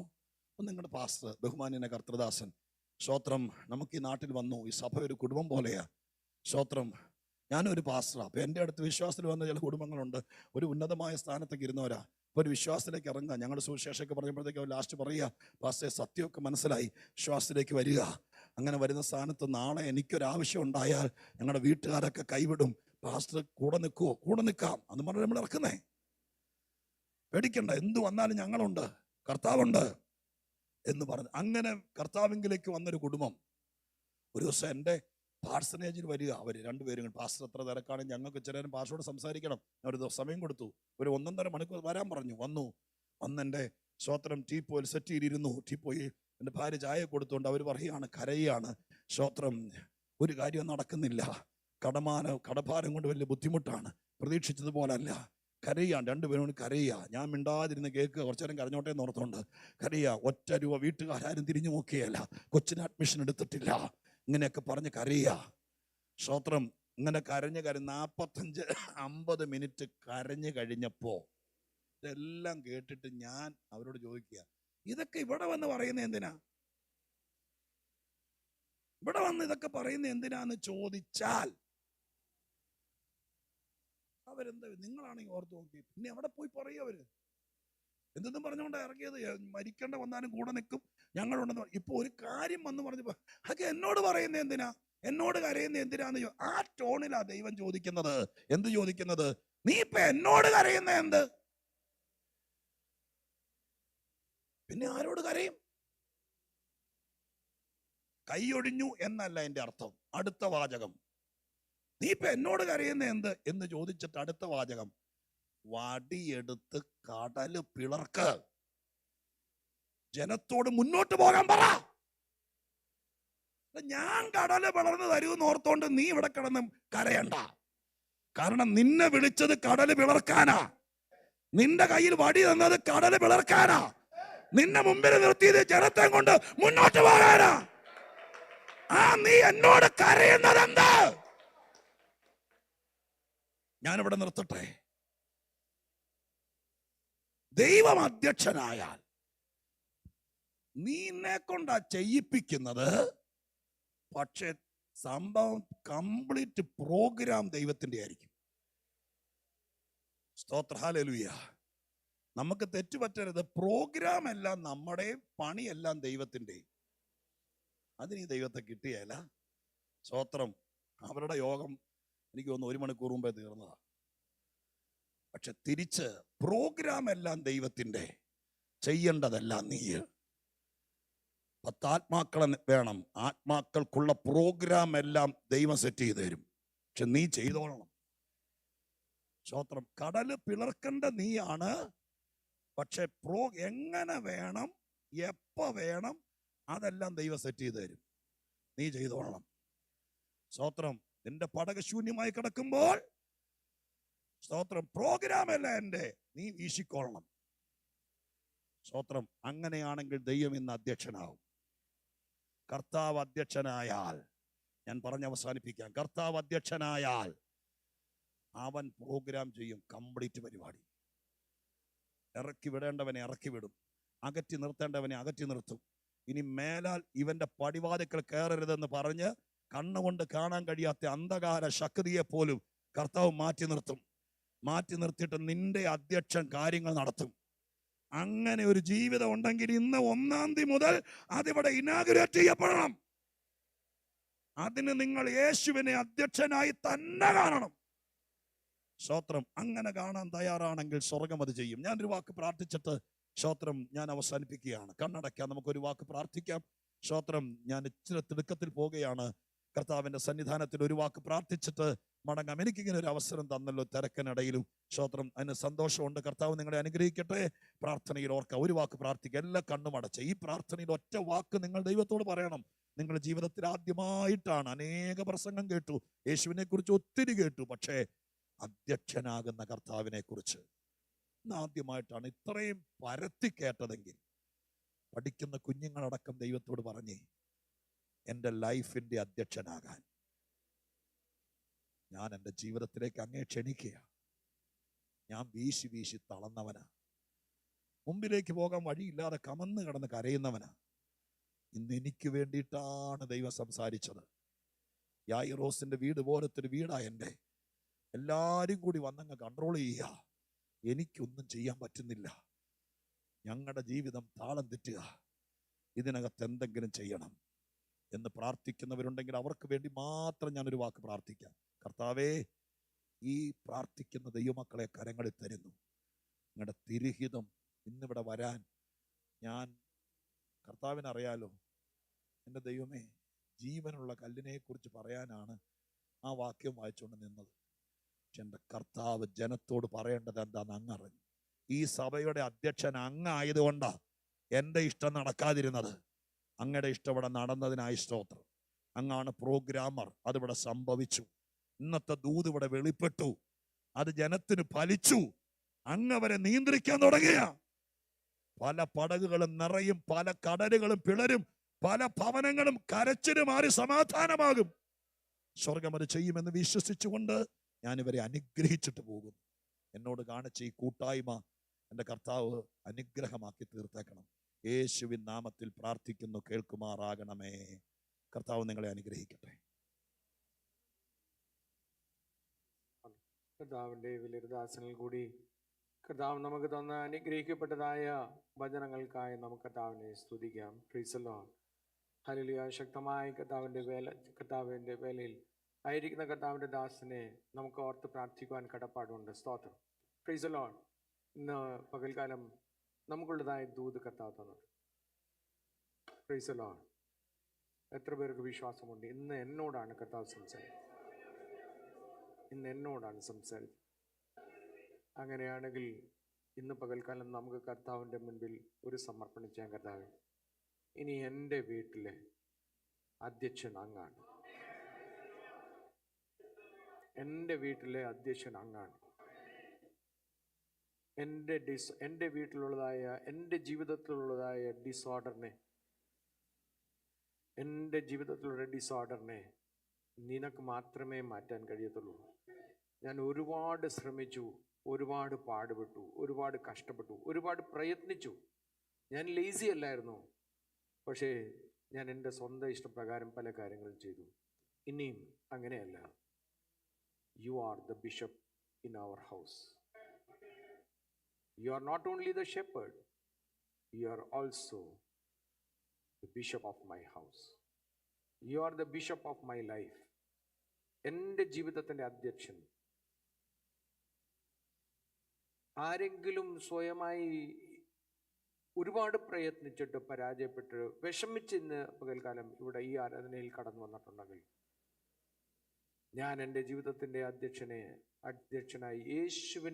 ഒന്ന് നിങ്ങളുടെ പാസ്റ്റർ ബഹുമാന്യനെ കർത്തൃദാസൻ സ്തോത്രം നമുക്ക് ഈ നാട്ടിൽ വന്നു. ഈ സഭ ഒരു കുടുംബം പോലെയാ. സ്തോത്രം, ഞാനൊരു പാസ്റ്ററാണ്. അപ്പോൾ എൻ്റെ അടുത്ത് വിശ്വാസത്തിൽ വന്ന ചില കുടുംബങ്ങളുണ്ട്, ഒരു ഉന്നതമായ സ്ഥാനത്തേക്ക് ഇരുന്നവരാ. ഇപ്പോൾ ഒരു വിശ്വാസത്തിലേക്ക് ഇറങ്ങുക. ഞങ്ങളുടെ സുവിശേഷമൊക്കെ പറഞ്ഞപ്പോഴത്തേക്ക് അവർ ലാസ്റ്റ് പറയുക, പാസ്റ്റേ സത്യമൊക്കെ മനസ്സിലായി, വിശ്വാസത്തിലേക്ക് വരിക. അങ്ങനെ വരുന്ന സ്ഥാനത്ത് നാളെ എനിക്കൊരാവശ്യം ഉണ്ടായാൽ ഞങ്ങളുടെ വീട്ടുകാരൊക്കെ കൈവിടും, പാസ്റ്റർ കൂടെ നിൽക്കുമോ? കൂടെ നിൽക്കാം എന്ന് പറഞ്ഞ് നമ്മൾ ഇറക്കുന്നേ. പേടിക്കണ്ട, എന്തു വന്നാലും ഞങ്ങളുണ്ട്, കർത്താവുണ്ട് എന്ന് പറഞ്ഞു. അങ്ങനെ കർത്താവിങ്കിലേക്ക് വന്നൊരു കുടുംബം ഒരു ദിവസം എൻ്റെ പാർസനേജിൽ വരിക. അവർ രണ്ടുപേരും, പാസ്റ്റർ എത്ര തിരക്കാണ്, ഞങ്ങൾക്ക് ചിലരും പാസ്റ്ററോട് സംസാരിക്കണം. ഞാൻ ഒരു ദിവസം സമയം കൊടുത്തു, ഒരു 1.5 മണിക്കൂർ വരാൻ പറഞ്ഞു. വന്നെൻ്റെ സ്തോത്രം ടീപ്പോയിൽ സെറ്റ് ചെയ്തിരുന്നു. ടീപ്പോയിൽ എൻ്റെ ഭാര്യ ചായ കൊടുത്തുകൊണ്ട് അവർ പറയുകയാണ്, കരയാണ്. സ്തോത്രം, ഒരു കാര്യവും നടക്കുന്നില്ല, കടഭാരം കൊണ്ട് വലിയ ബുദ്ധിമുട്ടാണ്, പ്രതീക്ഷിച്ചതുപോലല്ല. കരയാണ്, രണ്ടുപേരും കരയുക. ഞാൻ മിണ്ടാതിരുന്ന് കേൾക്കുക, കുറച്ചു നേരം കരഞ്ഞോട്ടെ എന്ന് ഓർത്തുകൊണ്ട് കരയുക. 1 രൂപ വീട്ടുകാരും തിരിഞ്ഞു നോക്കിയല്ല, കൊച്ചിന് അഡ്മിഷൻ എടുത്തിട്ടില്ല, ഇങ്ങനെയൊക്കെ പറഞ്ഞ് കരയുക. സ്തോത്രം, ഇങ്ങനെ കരഞ്ഞ് 45-50 മിനിറ്റ് കരഞ്ഞു കഴിഞ്ഞപ്പോൾ ഇതെല്ലാം കേട്ടിട്ട് ഞാൻ അവരോട് ചോദിക്കുക, ഇതൊക്കെ ഇവിടെ വന്ന് പറയുന്നത് എന്തിനാ? ഇവിടെ വന്ന് ഇതൊക്കെ പറയുന്നത് എന്തിനാന്ന് ചോദിച്ചാൽ അവരെന്താ, നിങ്ങളാണെങ്കിൽ ഓർത്ത് നോക്കി, പിന്നെ അവിടെ പോയി പറയും അവര് എന്തെന്നും പറഞ്ഞുകൊണ്ടാണ് ഇറങ്ങിയത്. മരിക്കേണ്ട വന്നാലും കൂടെ നിൽക്കും, ഞങ്ങളുണ്ടെന്ന്. ഇപ്പൊ ഒരു കാര്യം വന്ന് പറഞ്ഞപ്പോ അതൊക്കെ എന്നോട് പറയുന്നത് എന്തിനാ, എന്നോട് കരയുന്നത് എന്തിനാന്ന് ആ ടോണിലാ ദൈവം ചോദിക്കുന്നത്. എന്ത് ചോദിക്കുന്നത്? നീ ഇപ്പൊ എന്നോട് കരയുന്ന എന്ത്? പിന്നെ ആരോട് കരയും? കൈയൊടിഞ്ഞു എന്നല്ല എന്റെ അർത്ഥം. അടുത്ത വാചകം, നീ ഇപ്പൊ എന്നോട് കരയുന്ന എന്ത് എന്ന് ചോദിച്ചിട്ട് അടുത്ത വാചകം, വടിയെടുത്ത് കടല് പിളർക്ക്, ജനത്തോട് മുന്നോട്ട് പോകാൻ പറ. ഞാൻ കടല് പിളർന്ന് തരുമെന്ന് ഓർത്തോണ്ട് നീ ഇവിടെ കിടന്ന് കരയണ്ട. കാരണം നിന്നെ വിളിച്ചത് കടല് പിളർക്കാനാ, നിന്റെ കയ്യിൽ വടി തന്നത് കടല് പിളർക്കാനാ, നിന്നെ മുമ്പിൽ നിർത്തിയത് ജനത്തെ കൊണ്ട് മുന്നോട്ട് പോകാനാ. നീ എന്നോട് കരയുന്നത് എന്ത്? ഞാനിവിടെ നിർത്തട്ടെ. ദൈവം അധ്യക്ഷനായാൽ നിന്നെ കൊണ്ടാ ചെയ്യിപ്പിക്കുന്നത്. പക്ഷെ സംഭവം കംപ്ലീറ്റ് പ്രോഗ്രാം ദൈവത്തിന്റെ ആയിരിക്കും. സ്തോത്ര, ഹല്ലേലൂയ. നമുക്ക് തെറ്റുപറ്റരുത്. പ്രോഗ്രാം എല്ലാം നമ്മുടെ, പണിയെല്ലാം ദൈവത്തിന്റെ. അതിന് ഈ ദൈവത്തെ കിട്ടിയല്ല. സ്തോത്രം. അവരുടെ യോഗം എനിക്ക് തോന്നുന്നു 1 മണിക്കൂർ മുമ്പേ തീർന്നതാ. പക്ഷെ തിരിച്ച് പ്രോഗ്രാം എല്ലാം ദൈവത്തിന്റെ, ചെയ്യേണ്ടതെല്ലാം നീ. 10 ആത്മാക്കളെ വേണം, ആത്മാക്കൾക്കുള്ള പ്രോഗ്രാം എല്ലാം ദൈവം സെറ്റ് ചെയ്ത് തരും. പക്ഷെ നീ ചെയ്തോളണം. സ്തോത്രം. കടല് പിളർക്കേണ്ട നീയാണ്. പക്ഷെ എങ്ങനെ വേണം, എപ്പോ വേണം, അതെല്ലാം ദൈവം സെറ്റ് ചെയ്ത് തരും. നീ ചെയ്തോളണം. സ്തോത്രം. നിന്റെ പടക ശൂന്യമായി കിടക്കുമ്പോൾ സ്തോത്രം, പ്രോഗ്രാം അല്ല എൻ്റെ, നീ വീശിക്കൊള്ളണം. സ്തോത്രം. അങ്ങനെയാണെങ്കിൽ ദൈവം ഇന്ന് അധ്യക്ഷനാവും. കർത്താവ് അധ്യക്ഷനായാൽ, ഞാൻ പറഞ്ഞ് അവസാനിപ്പിക്കാം, കർത്താവ് അധ്യക്ഷനായാൽ അവൻ പ്രോഗ്രാം ചെയ്യും. കംപ്ലീറ്റ് പരിപാടി. ഇറക്കി വിടേണ്ടവനെ ഇറക്കി വിടും, അകറ്റി നിർത്തേണ്ടവനെ അകറ്റി നിർത്തും. ഇനി മേലാൽ ഇവന്റെ പടിവാതിക്കൽ കയറരുതെന്ന് പറഞ്ഞ് കണ്ണുകൊണ്ട് കാണാൻ കഴിയാത്ത അന്ധകാര ശക്തിയെ പോലും കർത്താവ് മാറ്റി നിർത്തും. മാറ്റി നിർത്തിയിട്ട് നിന്റെ അധ്യക്ഷൻ കാര്യങ്ങൾ നടത്തും. അങ്ങനെ ഒരു ജീവിതം ഉണ്ടെങ്കിൽ ഇന്ന് 1-ാം തീയതി മുതൽ അതിവിടെ ഇനാഗുറേറ്റ് ചെയ്യപ്പെടണം. അതിന് നിങ്ങൾ യേശുവിനെ അധ്യക്ഷനായി തന്നെ കാണണം. സ്തോത്രം. അങ്ങനെ കാണാൻ തയ്യാറാണെങ്കിൽ സ്വർഗം അത് ചെയ്യും. ഞാനൊരു വാക്ക് പ്രാർത്ഥിച്ചിട്ട് സ്തോത്രം ഞാൻ അവസാനിപ്പിക്കുകയാണ്. കണ്ണടയ്ക്കാം, നമുക്കൊരു വാക്ക് പ്രാർത്ഥിക്കാം. സ്തോത്രം. ഞാൻ ഇച്ചിരി തിടുക്കത്തിൽ പോവുകയാണ്. കർത്താവിന്റെ സന്നിധാനത്തിൽ ഒരു വാക്ക് പ്രാർത്ഥിച്ചിട്ട് മടങ്ങാം. എനിക്കിങ്ങനെ ഒരു അവസരം തന്നല്ലോ തിരക്കിനിടയിലും. സ്തോത്രം. അതിന് സന്തോഷമുണ്ട്. കർത്താവ് നിങ്ങളെ അനുഗ്രഹിക്കട്ടെ. പ്രാർത്ഥനയിൽ ഓർക്കുക, ഒരു വാക്ക് പ്രാർത്ഥിക്കുക. എല്ലാ കണ്ണും അടച്ച് ഈ പ്രാർത്ഥനയിൽ ഒറ്റ വാക്ക് നിങ്ങൾ ദൈവത്തോട് പറയണം. നിങ്ങളുടെ ജീവിതത്തിൽ ആദ്യമായിട്ടാണ്, അനേക പ്രസംഗം കേട്ടു, യേശുവിനെ കുറിച്ച് ഒത്തിരി കേട്ടു, പക്ഷേ അധ്യക്ഷനാകുന്ന കർത്താവിനെ കുറിച്ച് ആദ്യമായിട്ടാണ് ഇത്രയും പരത്തി കേട്ടതെങ്കിൽ പഠിക്കുന്ന കുഞ്ഞുങ്ങളടക്കം ദൈവത്തോട് പറഞ്ഞേ, എൻ്റെ ലൈഫിൻ്റെ അധ്യക്ഷനാകാൻ ഞാൻ എൻ്റെ ജീവിതത്തിലേക്ക് അങ്ങേ ക്ഷണിക്കുക. ഞാൻ വീശി വീശി തളർന്നവനാ. മുമ്പിലേക്ക് പോകാൻ വഴിയില്ലാതെ കമന്ന് കിടന്ന് കരയുന്നവനാ. ഇന്ന് എനിക്ക് വേണ്ടിയിട്ടാണ് ദൈവം സംസാരിച്ചത്. യായിറോസിന്റെ വീട് പോലത്തൊരു വീടാ എൻ്റെ. എല്ലാവരും കൂടി വന്നങ്ങ് കൺട്രോൾ ചെയ്യുക. എനിക്കൊന്നും ചെയ്യാൻ പറ്റുന്നില്ല. ഞങ്ങളുടെ ജീവിതം താളം തെറ്റുക. ഇതിനകത്ത് എന്തെങ്കിലും ചെയ്യണം എന്ന് പ്രാർത്ഥിക്കുന്നവരുണ്ടെങ്കിൽ അവർക്ക് വേണ്ടി മാത്രം ഞാനൊരു വാക്ക് പ്രാർത്ഥിക്കാം. കർത്താവേ, ഈ പ്രാർത്ഥിക്കുന്ന ദൈവമക്കളെ കരങ്ങളിൽ തരുന്നു. നിങ്ങളുടെ തിരുഹിതം ഇന്നിവിടെ വരാൻ ഞാൻ, കർത്താവിനറിയാലോ എൻ്റെ ദൈവമേ, ജീവനുള്ള കല്ലിനെ കുറിച്ച് പറയാനാണ് ആ വാക്യം വായിച്ചുകൊണ്ട് നിന്നത്. പക്ഷെ എൻ്റെ കർത്താവ് ജനത്തോട് പറയേണ്ടത് എന്താണെന്ന് അങ്ങറിഞ്ഞു. ഈ സഭയുടെ അധ്യക്ഷൻ അങ്ങായതുകൊണ്ടാണ് എൻ്റെ ഇഷ്ടം നടക്കാതിരുന്നത്. അങ്ങയുടെ ഇഷ്ടം ഇവിടെ നടന്നതിനായി സ്തോത്രം. അങ്ങാണ് പ്രോഗ്രാമർ, അതിവിടെ സംഭവിച്ചു. ഇന്നത്തെ ദൂത് ഇവിടെ വെളിപ്പെട്ടു, അത് ജനത്തിന് ഫലിച്ചു. അങ്ങ് അവരെ നിയന്ത്രിക്കാൻ തുടങ്ങിയ പല പടകുകളും നിറയും, പല കടലുകളും പിളരും, പല ഭവനങ്ങളും കരച്ചിന് മാറി സമാധാനമാകും. സ്വർഗം അത് ചെയ്യുമെന്ന് വിശ്വസിച്ചുകൊണ്ട് ഞാൻ ഇവരെ അനുഗ്രഹിച്ചിട്ട് പോകുന്നു. എന്നോട് കാണിച്ച ഈ കൂട്ടായ്മ എൻ്റെ കർത്താവ് അനുഗ്രഹമാക്കി തീർത്തേക്കണം. യേശുവിൻ നാമത്തിൽ പ്രാർത്ഥിക്കുന്നു, കേൾക്കുമാറാകണമേ. കർത്താവ് നിങ്ങളെ അനുഗ്രഹിക്കട്ടെ. കർത്താവിൻ്റെ വലിയൊരു ദാസനിൽ കൂടി കർത്താവ് നമുക്ക് തന്ന അനുഗ്രഹിക്കപ്പെട്ടതായ വചനങ്ങൾക്കായി നമുക്ക് കർത്താവിനെ സ്തുതിക്കാം. Praise the Lord. ഹല്ലേലൂയ. ശക്തമായ കർത്താവിൻ്റെ വേലയിൽ ആയിരിക്കുന്ന കർത്താവിൻ്റെ ദാസനെ നമുക്ക് ഓർത്ത് പ്രാർത്ഥിക്കുവാൻ കടപ്പാടുണ്ട്. സ്തോത്രം. Praise the Lord. ഇന്ന് പകൽക്കാലം നമുക്കുള്ളതായ ദൂത് കർത്താവ് തന്നത്. Praise the Lord. എത്ര പേർക്ക് വിശ്വാസമുണ്ട് ഇന്ന് എന്നോടാണ് കർത്താവ് സംസാരിച്ചത്? ഇന്ന് എന്നോടാണ് സംസാരിച്ചത്. അങ്ങനെയാണെങ്കിൽ ഇന്ന് പകൽക്കാലം നമുക്ക് കർത്താവിൻ്റെ മുൻപിൽ ഒരു സമർപ്പണം ചെയ്യാൻ. കർത്താവ്, ഇനി എൻ്റെ വീട്ടിലെ അധ്യക്ഷൻ അങ്ങാണ്. എൻ്റെ വീട്ടിലെ അധ്യക്ഷൻ അങ്ങാണ്. എൻ്റെ വീട്ടിലുള്ളതായ, എൻ്റെ ജീവിതത്തിലുള്ളതായ എൻ്റെ ജീവിതത്തിലുള്ള ഡിസോർഡറിനെ നിനക്ക് മാത്രമേ മാറ്റാൻ കഴിയത്തുള്ളൂ. ഞാൻ ഒരുപാട് ശ്രമിച്ചു, ഒരുപാട് പാടുപെട്ടു, ഒരുപാട് കഷ്ടപ്പെട്ടു, ഒരുപാട് പ്രയത്നിച്ചു. ഞാൻ ലേസി അല്ലായിരുന്നു. പക്ഷേ ഞാൻ എൻ്റെ സ്വന്തം ഇഷ്ടപ്രകാരം പല കാര്യങ്ങളും ചെയ്തു. ഇനിയും അങ്ങനെയല്ല. You are the bishop in our house. You are not only the shepherd, you are also the bishop of my house. You are the bishop of my life. എൻ്റെ ജീവിതത്തിൻ്റെ അധ്യക്ഷൻ. ആരെങ്കിലും സ്വയമായി ഒരുപാട് പ്രയത്നിച്ചിട്ട് പരാജയപ്പെട്ട് വിഷമിച്ച് ഇന്ന് പകൽക്കാലം ഇവിടെ ഈ ആരാധനയിൽ കടന്നു വന്നിട്ടുണ്ടെങ്കിൽ, ഞാൻ എൻ്റെ ജീവിതത്തിൻ്റെ അധ്യക്ഷനായി യേശുവിനെ